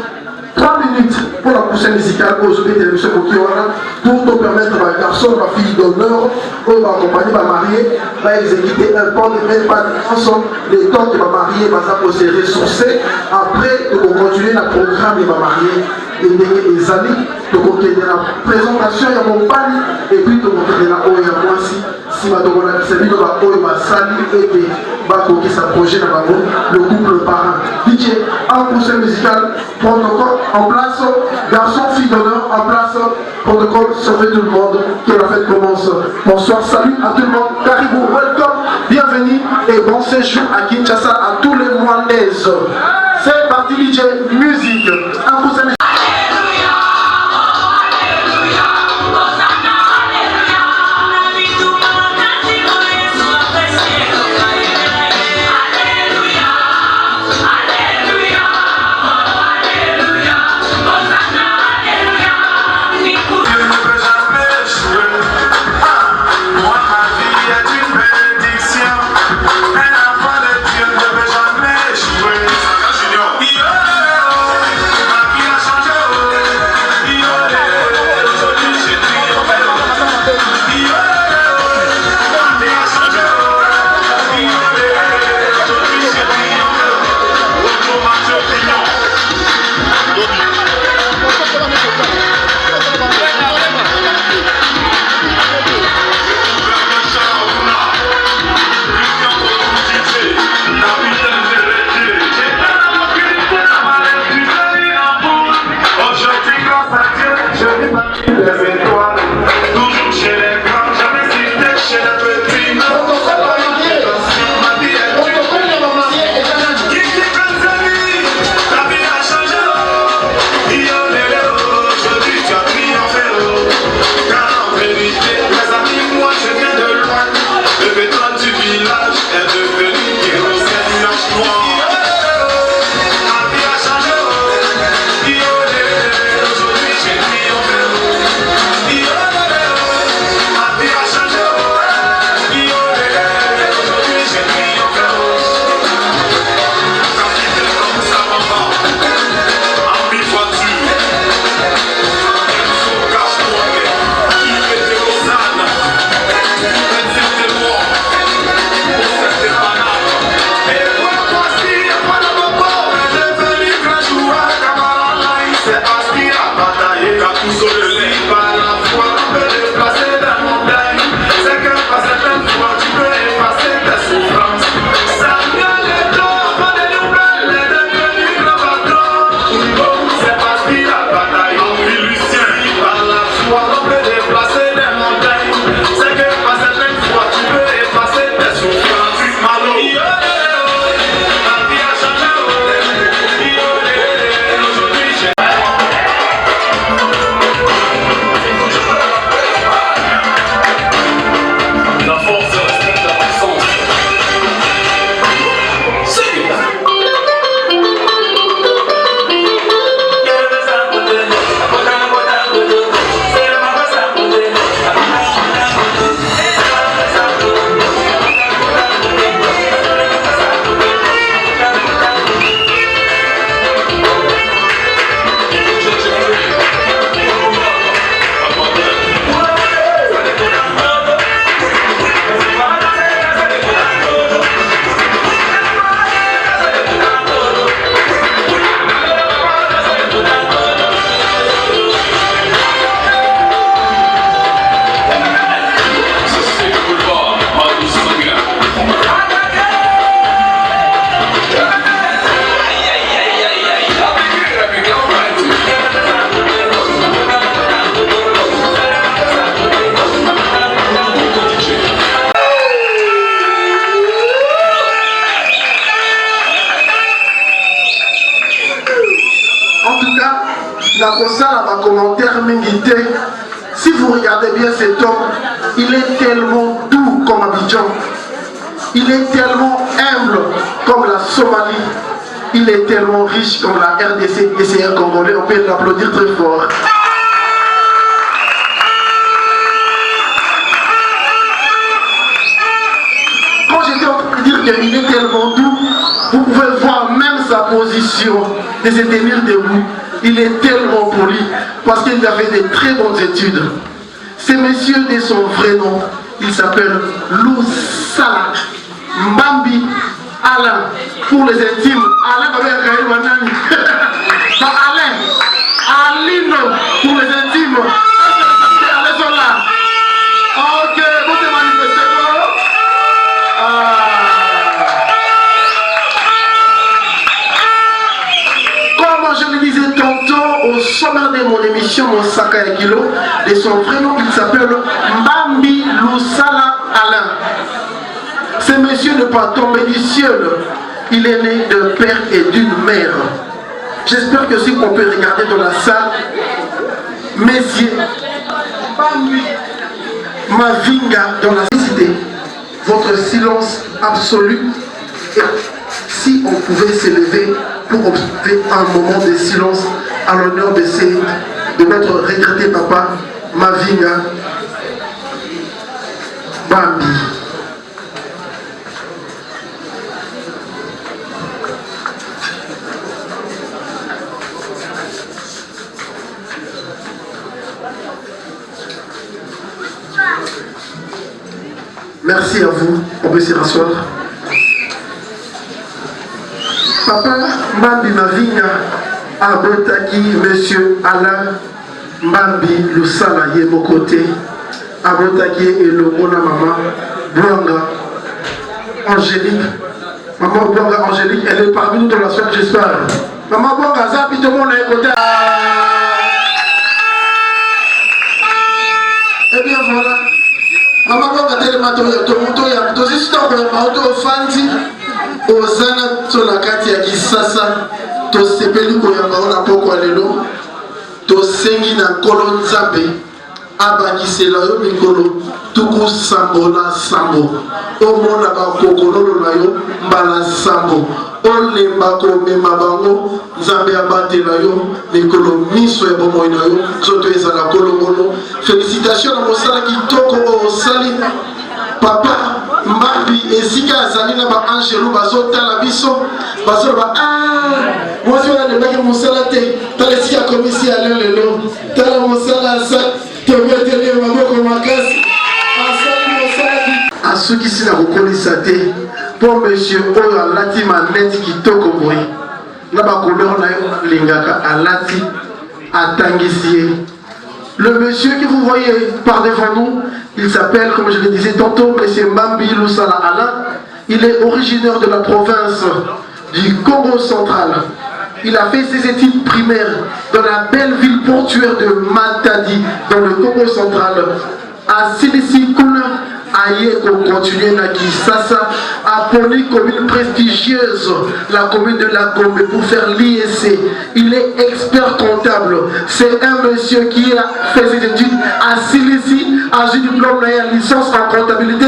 3 minutes pour la coussin musicale pour te permettre à un garçon, ma fille d'honneur, ou va accompagner ma mariée, va exécuter un pan de même pas de chanson, les temps que ma mariée va se ressourcer. Après, nous allons continuer le programme de ma mariée. Et des amis, de côté de la présentation, il y a mon pali, et puis de côté de la haut, il y a moi si ma demande a servi de la haut, il m'a sali, et de Bakoki s'approcher dans le couple parent. DJ, un concert musical, protocole en place, garçon, fille d'honneur en place, protocole, sauver tout le monde, que la fête commence. Bonsoir, salut à tout le monde, caribou, welcome, bienvenue, et bon séjour à Kinshasa à tous les Rwandaises. C'est parti, DJ, musique, un concert musical. Yeah. ça, ma commentaire mingité. Si vous regardez bien cet homme, il est tellement doux comme Abidjan. Il est tellement humble comme la Somalie. Il est tellement riche comme la RDC et c'est un Congolais. On peut l'applaudir très fort. Quand j'étais en train de dire qu'il est tellement doux, vous pouvez voir même sa position de se tenir debout. Il est tellement poli parce qu'il avait de très bonnes études. Ce monsieur de son vrai nom, il s'appelle Lusala Mbambi Alain. Pour les intimes, Alain Alain, Alino pour les intimes. Alain sont là. Ok, vous te manifestez quoi? Comme je le disais tantôt au sommaire de mon émission, mon Saka Kilo, et son vrai nom, il s'appelle Mbambi Lusala Alain. Ce monsieur n'est pas tombé du ciel. Il est né d'un père et d'une mère. J'espère que si on peut regarder dans la salle, messieurs, Mavinga dans la cité, votre silence absolu. Et si on pouvait s'élever pour observer un moment de silence à l'honneur de notre regretté papa, Mavinga Bambi. Merci à vous, on peut s'y rasseoir. Papa Mbambi Mavinga Abotaki, monsieur Alain Mbambi Lusala Yemokote Abotaki et le Mona Maman Bouanga Angélique. Maman Bouanga Angélique, elle est parmi nous dans la soirée, j'espère. Maman Bouanga, ça, puis tout le monde a écouté. Eh bien voilà. Maman Bouanga, tellement de ozana tola kati ya kisasa tosepeli koyamba ona pokwa lelo tosengi na nkolo nzambe abakisela yo mikolo tuku sambo na sambo omona bakokololo na yo mbala sambo olemba komema bango nzambe abatela yo mikolo miso ya bomoi na yo nzoto ezala kolongono. Félicitations na mosala kitoko osali papa Mbambi esika azali na ba angelo bazotala biso bazoloba mwasi wana lebaki mosala te tala esika komisi ya lelo tala mosala asa tobeteli maboko makasi asali mosala asukisi na kokolisa te mpo monsieur oyo alati maneti kitoko boye na bacouleur na yo lingaka alati atangisi ye. Le monsieur que vous voyez par devant nous, il s'appelle, comme je le disais tantôt, monsieur Mbambi Lusala Alain. Il est originaire de la province du Congo central. Il a fait ses études primaires dans la belle ville portuaire de Matadi, dans le Congo central. À Silisi-Kuna, Ayeko continue na Kisasa, a Poli, commune prestigieuse, la commune de la Gombe, pour faire l'IEC. Il est expert comptable. C'est un monsieur qui a fait ses études à Silisi, a eu diplôme de licence en comptabilité.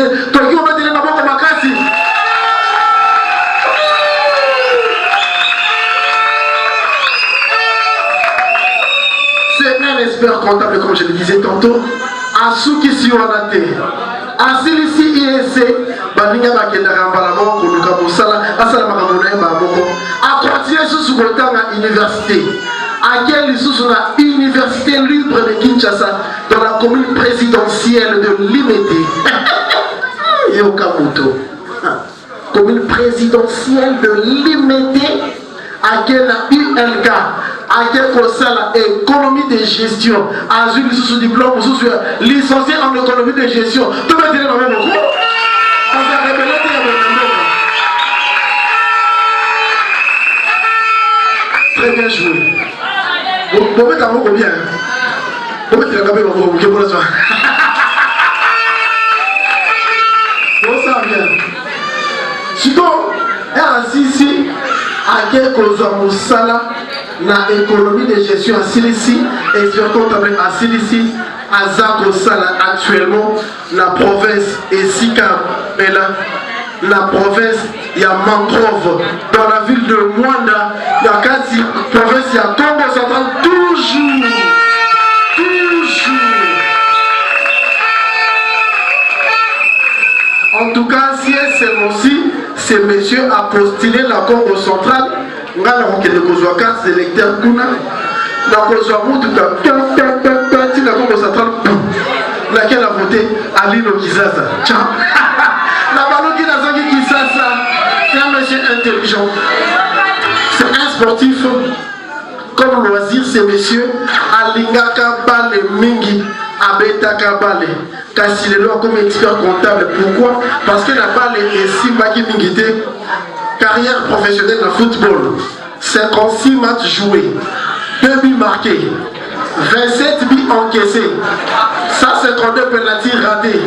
C'est un expert comptable, comme je le disais tantôt. Asuki Siwanate. Asilisi IEC, Baninga Bakendaka Mbalamo, Koluka Moussala, Asala Makamuna Mbamoko. A continué sous Kotanga Université. À quelle sous la Université libre de Kinshasa, dans la commune présidentielle de Limete. Yokamoto. Commune présidentielle de Limete. À quelle ULK. À quel Kosala économie de gestion, à une sous diplôme, sous licencié en économie de gestion. Tout le monde est dans le même groupe. On va révéler très bien joué. Vous mettez un mot combien? Vous mettez un mot combien pour la soirée? Bon, ça vient. Chico, elle a assis ici à quel Kosa Moussala. na économie de gestion à Silici, expert comptable à Silici, à Zakosala actuellement, la province et Sika, la province, il y a Mangrove, dans la ville de Mwanda, il y a Kasi, province, il y a Congo Central, toujours. En tout cas, si c'est aussi, ces messieurs a postulé la Congo Central, on a la carte d'électeur Kuna, la Congo Central, laquelle a voté Alino Kizaza. La Balogi Nazaki Kizaza, c'est un monsieur intelligent, c'est un sportif. Comme loisir, ces messieurs, Alingaka Bale Mingi, Abetaka Bale, Kassilelo comme expert comptable. Pourquoi? Parce que la balle est si Maki Mingité, carrière professionnelle dans le football, 56 matchs joués, 2 buts marqués, 27 buts encaissés, 152 pénaltys ratés.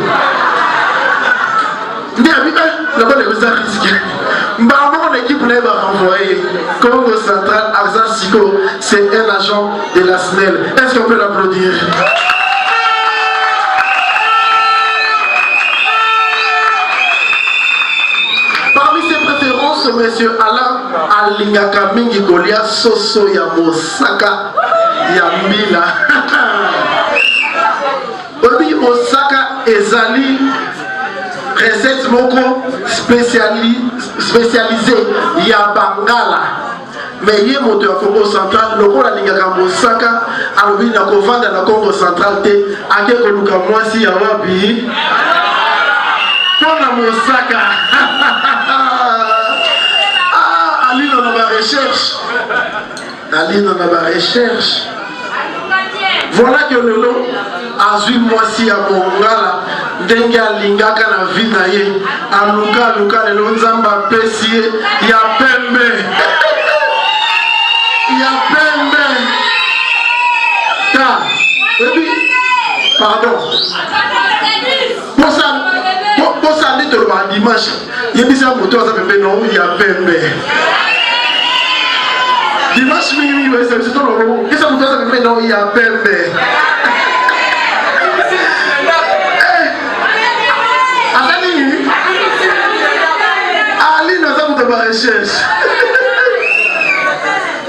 La balle est risquée. L'équipe va renvoyer Congo Central, Arza Siko, c'est un agent de la SNEL. Est-ce qu'on peut l'applaudir? Parmi ses préférences, monsieur Alain Alingaka Mingi Golia Soso Yamosaka Yamila. Obi Osaka Ezali. Recette moko spécialisée Yabangala. Mais il y a un moteur Congo Central, le rôle de la Mosaka, à l'objet de la Congo dans la Congo Central, à quel que moi si Yawabi. Pour la Mosaka. Ah, Ali dans la recherche. Ali dans la recherche. Voilà que le lot a vu moi si à Mongala. Denga lingaka na vida ye aluka le nzamba pesie ya pembe ta et puis pardon pour ça dit le dimanche yebisa moto za pembe non ya pembe dimanche mingi c'est tout le qu'est-ce que moto za pembe non ya pembe. Recherche.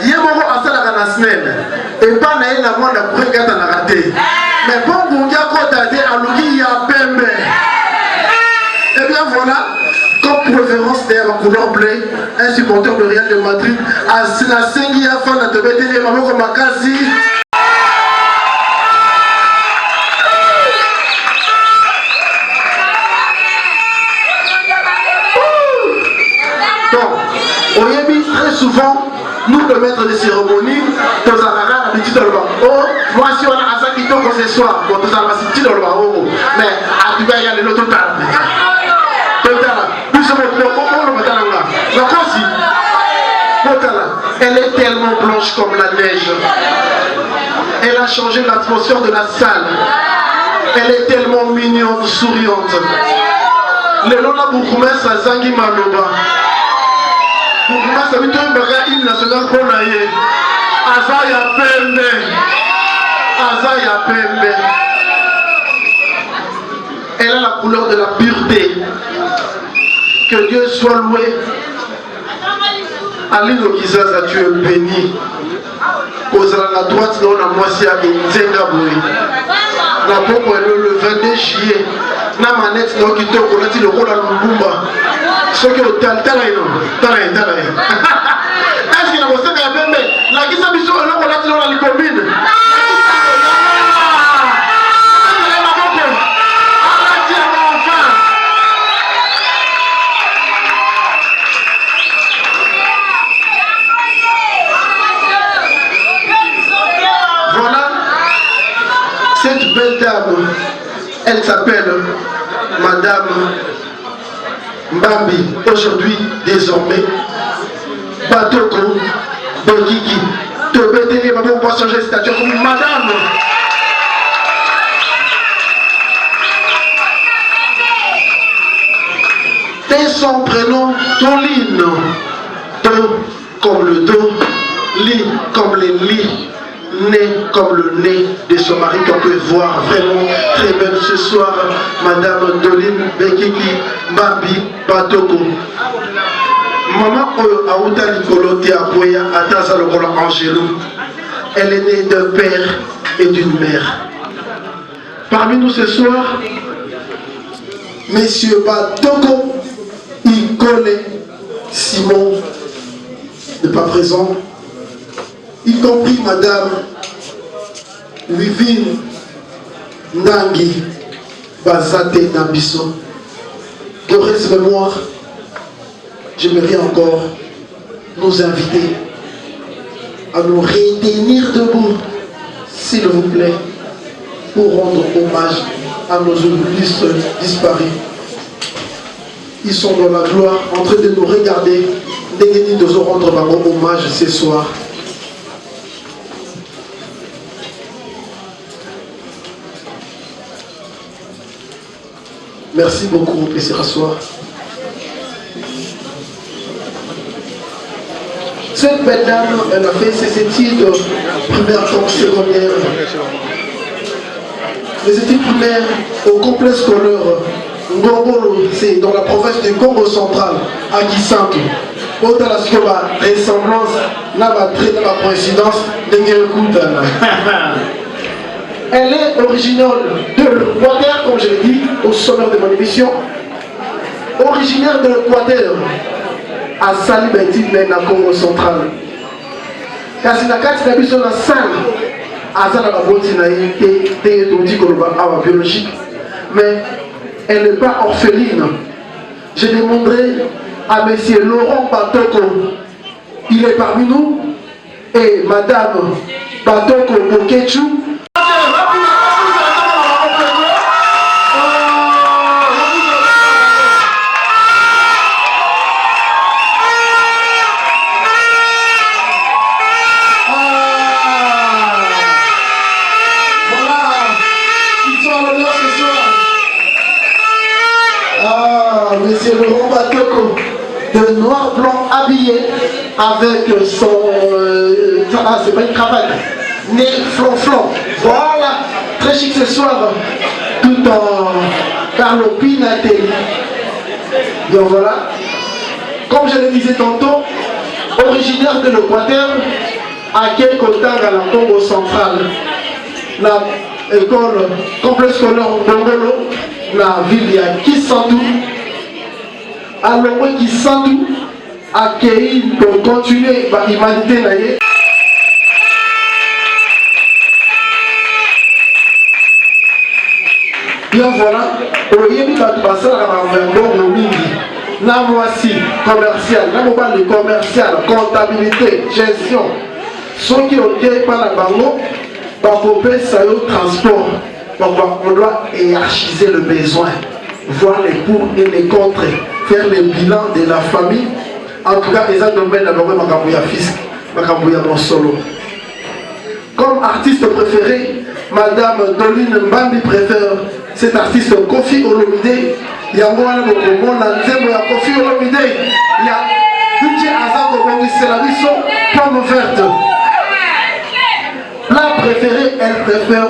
Il y a un moment à la semaine. Et pas naïe na moi na pour regarder na raté. Mais bon Bunga Kota de Alugi ya Pembe. Et bien voilà, comme préférence derrière couleur bleu, un supporter de Real de Madrid, à la Sengi à fin de BTL Mamoko Makasi. Très souvent, nous le maître de cérémonie, dans un habitude de le oh, moi si on a un sac qui tombe ce soir, bon, nous avons un de le oh, mais à Dubaï, il y a le total. Nous sommes elle est tellement blanche comme la neige. Elle a changé l'atmosphère de la salle. Elle est tellement mignonne, souriante. Le Lola Boukoumès à Zangi Maloba. Boukoumès a mis un bagage hymne national pour l'aïe. Azaya Pembe. Azaya Pembe. Elle a la couleur de la pureté. Que Dieu soit loué. Alino Kizaza, tu es béni. Kozala la droite, non, la moitié à Nzenga Boui. La pompe le 22 juillet. Na manette, non, qui te connaît le rôle à Lubumba. Ce qui est au tal, talaïno. Est-ce qu'il a bossé à Pembe? La Kisa Bisso, là, on a dit dans la Licomine. Cette belle dame, elle s'appelle Madame Mbambi, aujourd'hui, désormais, Batoko, Bokiki, Tobétélé, on va changer de statut comme Madame. Et son prénom, Toline, Do comme le dos, lit comme les lits, nez comme le nez de son mari qu'on peut voir vraiment très belle ce soir, Madame Doline Bekiki Babi Batoko. Maman Aouta Nicolo Théapoya Ataza Lokola Angélou. Elle est née d'un père et d'une mère. Parmi nous ce soir, Monsieur Batoko Ikole Simon n'est pas présent, y compris Madame Vivine Nangi Bazate Nabiso. De reste mémoire, j'aimerais encore nous inviter à nous retenir debout, s'il vous plaît, pour rendre hommage à nos oubliistes disparus. Ils sont dans la gloire, en train de nous regarder. Nous devons rendre hommage ce soir. Merci beaucoup, plaisir à soir. Cette belle dame, elle a fait ses études primaires comme secondaire. Les études primaires au complexe scolaire Ngongolo, c'est dans la province du Congo central, à Kisantu. Autant la scoba, ressemblance, n'a pas trait, n'a pas coïncidence, elle est originaire de l'Équateur, comme je l'ai dit au sommaire de mon émission. Originaire de l'Équateur, à Salibeti, mais dans le Congo central. Car si la carte n'a plus sur la salle, à la biologique, mais elle n'est pas orpheline. Je demanderai à M. Laurent Batoko, il est parmi nous, et Madame Batoko Bokechou. Monsieur Laurent Batoko, de noir blanc habillé avec son c'est pas une cravate, nez flonflon. Voilà, très chic ce soir, tout en Carlo Pinatelli. Donc voilà, comme je le disais tantôt, originaire de l'Équateur, à quelque temps à la Congo centrale, la école complexe scolaire Ngongolo, la ville de Kisantu. Alors, qui sont accueillis pour continuer l'humanité. Bien voilà, il y a commercial, commercial, comptabilité, gestion. Ceux qui ont été par la banque, transport. On doit hiérarchiser le besoin, voir les pour et les contre, faire le bilan de la famille. En tout cas, les domaines d'abord Makambouya Fisk, Makambouya Monsolo. Comme artiste préféré, Madame Doline Mbambi préfère cet artiste Kofi Olomide. Il y a un Kofi Olomide. Il y a DJ Azako Bongi Selabiso, pomme verte. Plat préféré, elle préfère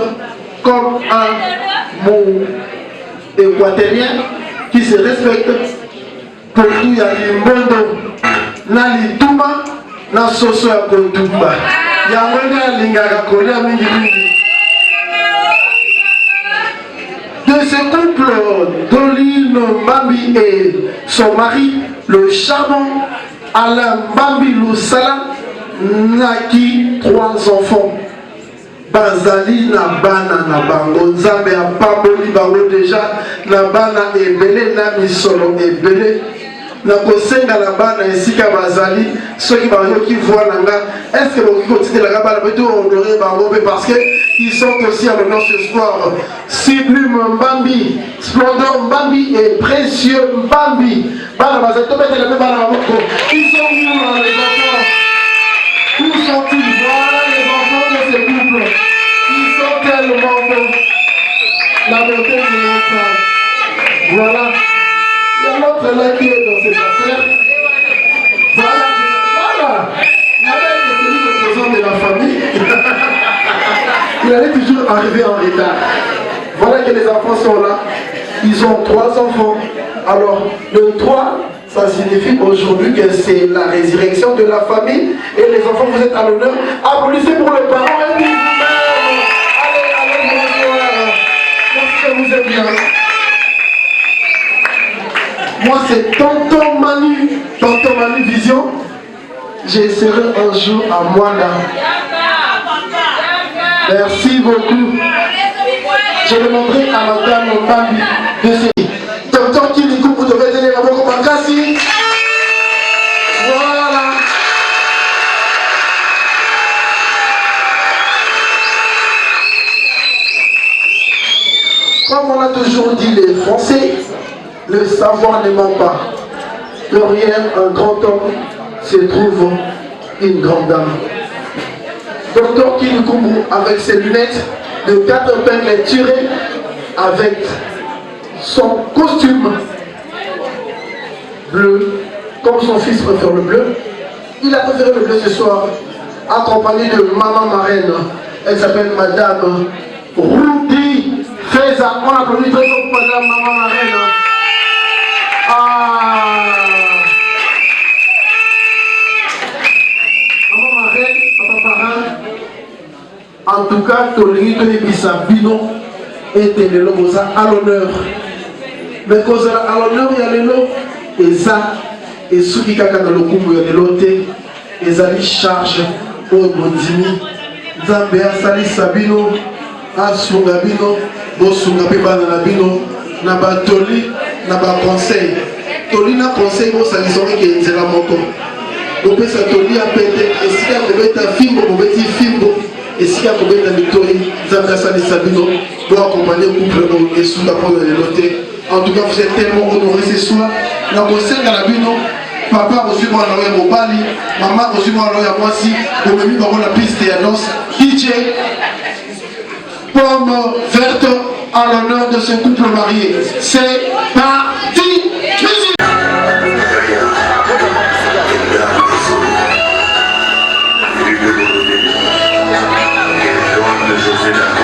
comme un mot équatorien qui se respecte. Pour tout, il y a l'imbondo, na lituma, na soso ya kotumba. Il y a un lingaka kolia mingi mingi. De ce couple, Doline Mbambi et son mari, le charmant Alain Mbambi Lusala, naquit 3 enfants. Bazali na bana na bango, Nzambe a pamboli bango déjà, na bana ebele na misolo ebele. Na kosenga la bana esika bazali, ceux qui bayoki voient nanga, est-ce que vous continuez la bana peut honorer bango parce que ils sont aussi à l'honneur ce soir. Sublime Mbambi, splendeur Mbambi et précieux Mbambi. Bana bazali to mettre la même bana moko. Ils sont où les enfants? Où sont-ils? Voilà les enfants de ce couple. Ils sont tellement beaux. La beauté de notre. Voilà. Il y a l'autre là qui est dans cette affaire. Voilà. La belle est celui de il allait toujours arriver en retard. Voilà que les enfants sont là. Ils ont 3 enfants. Alors, le 3, ça signifie aujourd'hui que c'est la résurrection de la famille. Et les enfants, vous êtes à l'honneur. Applaudissez pour le parent et puis vous-même. Allez, bonsoir. Merci que vous êtes bien. Moi, c'est Tonton Manu Vision. J'essaierai un jour à Moana. Merci beaucoup. Je demanderai à madame Bambi de ces Tonton Kilikou, vous devez donner la voix comme un cassis. Voilà. Comme on a toujours dit les Français, le savoir ne ment pas. Derrière un grand homme se trouve une grande dame. Docteur Kilikou avec ses lunettes de 4 pingles tirées, avec son costume bleu, comme son fils préfère le bleu. Il a préféré le bleu ce soir, accompagné de maman marraine. Elle s'appelle Madame Rudy Feza. On applaudit très fort pour Madame maman marraine. Maman marraine, papa parrain. En tout cas, Tolingi Tolibisa Bino était le logosa à l'honneur. Mais cause à l'honneur, il y a le lot. Et ça, et ceux qui ont le coup, il y a le lot. Et ça, ils chargent au Bondimi. Zambéa, Sali Sabino, Asungabino, Bosungabeba Nabino, Nabatoli, Naba conseil. Toli na conseil, bon, ça disons qu'il y a un moko. Vous pouvez s'attoler à péter, et si vous avez un film, vous pouvez dire film. Et si vous avez un victoire, Zambéa, Sali Sabino, pour accompagner le couple et sous la porte de l'hôtel. En tout cas, vous êtes tellement honorés ce soir. La conseil dans la bino, papa aussi moi à l'oreille Mobali, maman aussi moi à l'oreille à moi aussi, pour me mettre la piste et annonce DJ pomme verte en l'honneur de ce couple marié. C'est parti! Musique! Thank you.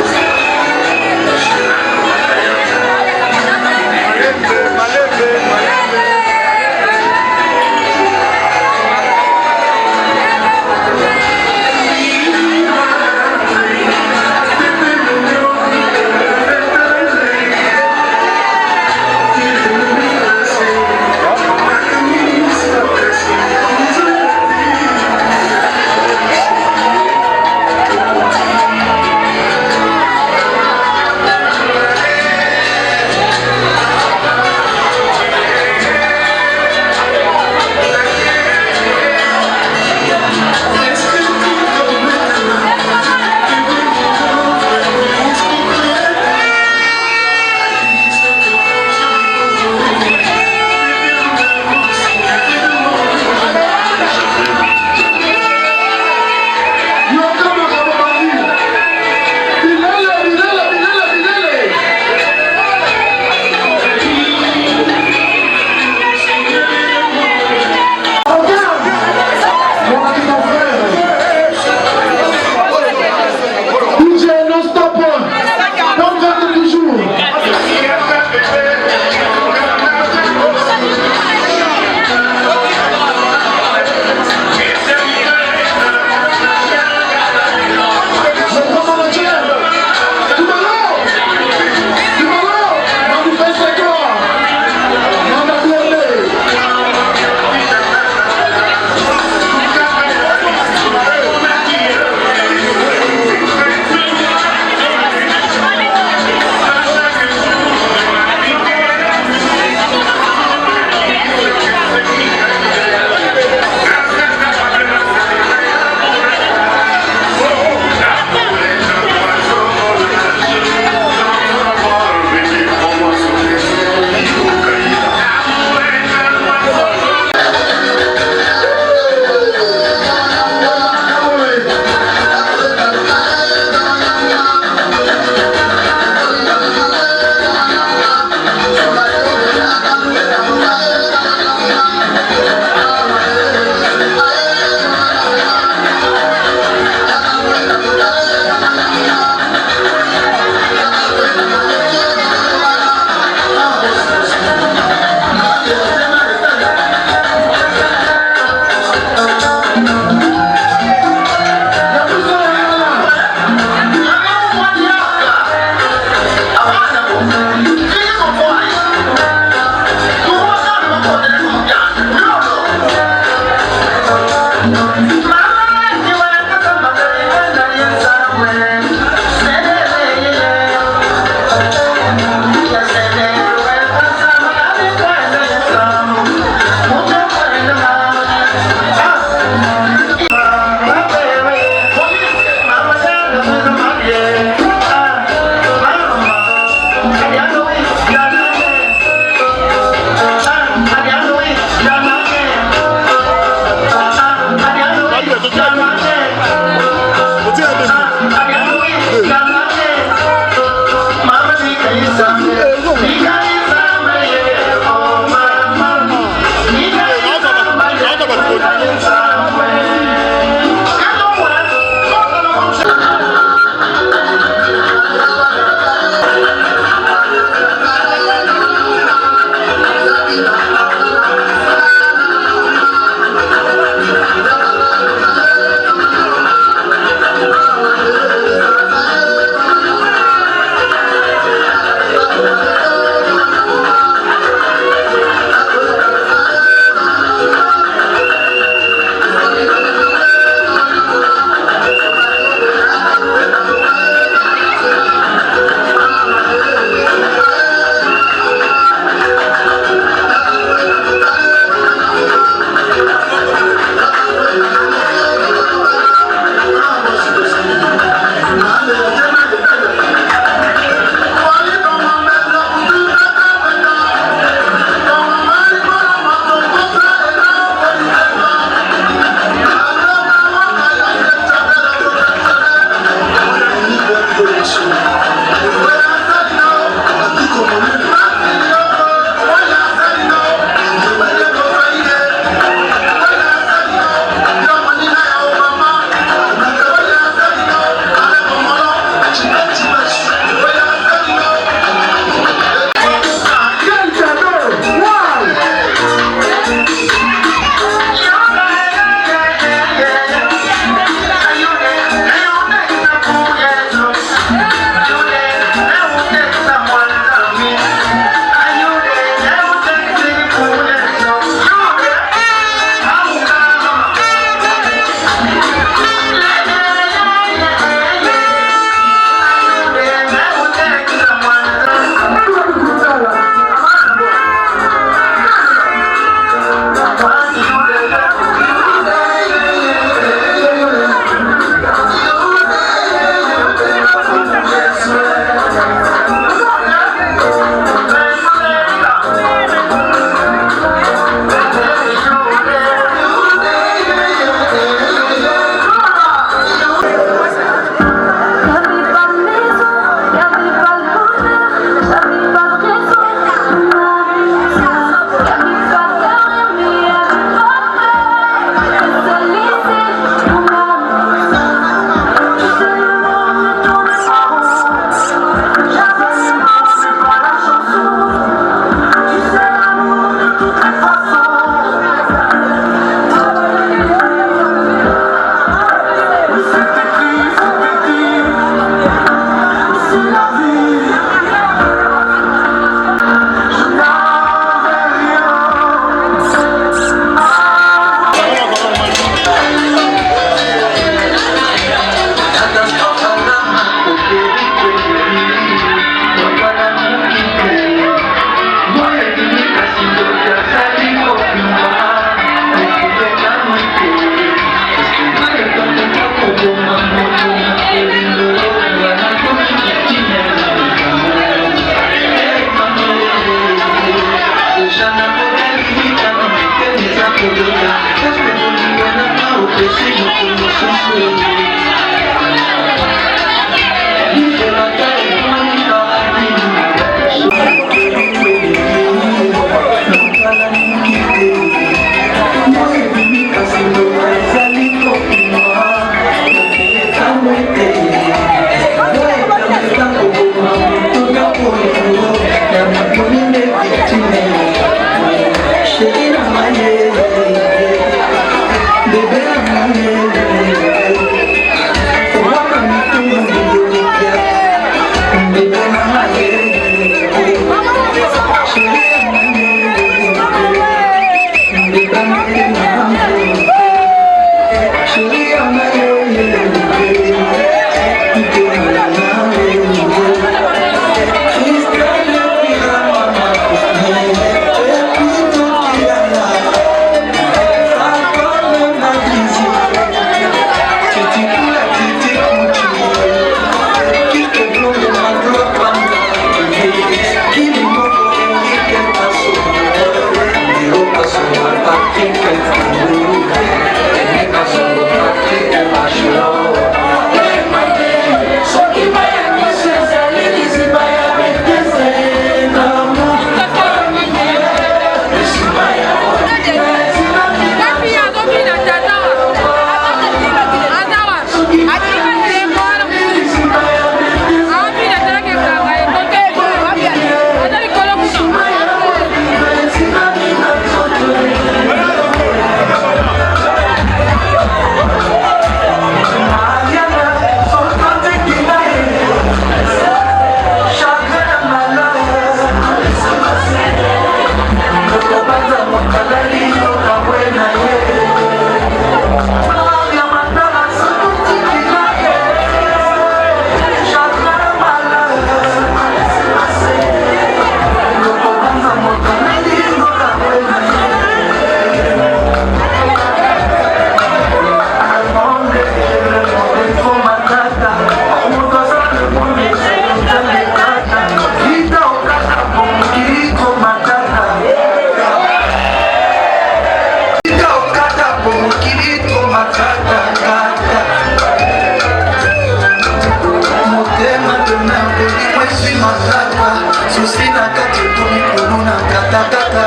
nazwi matata susi na kati tomikolo na katakata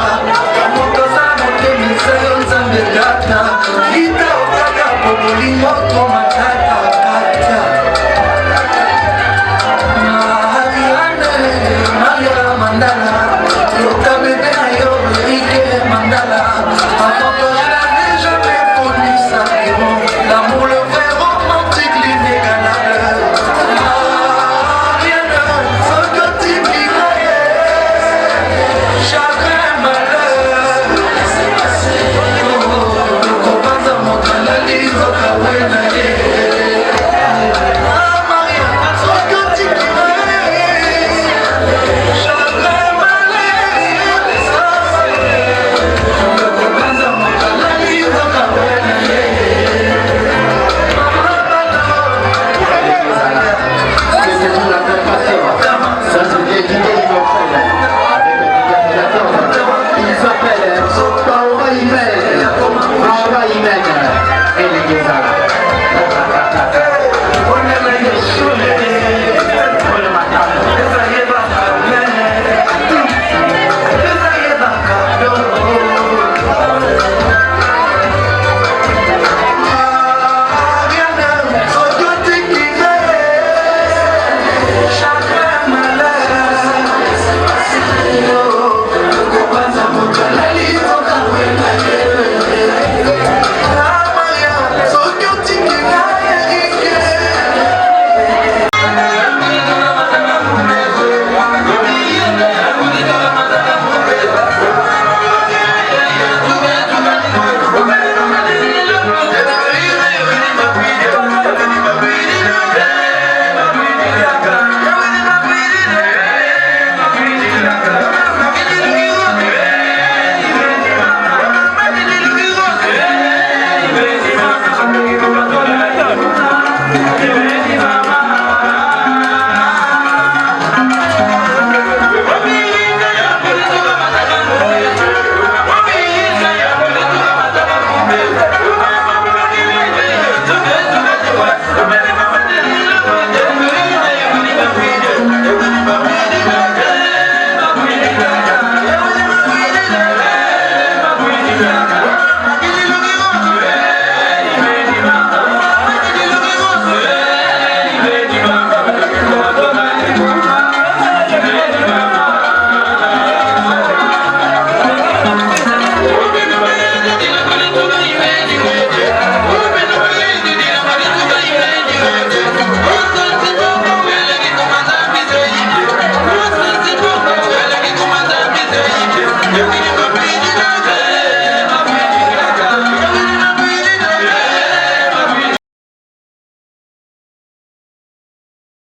moto aza motema eza yo nzambe tata kita okaka po bolingo tomata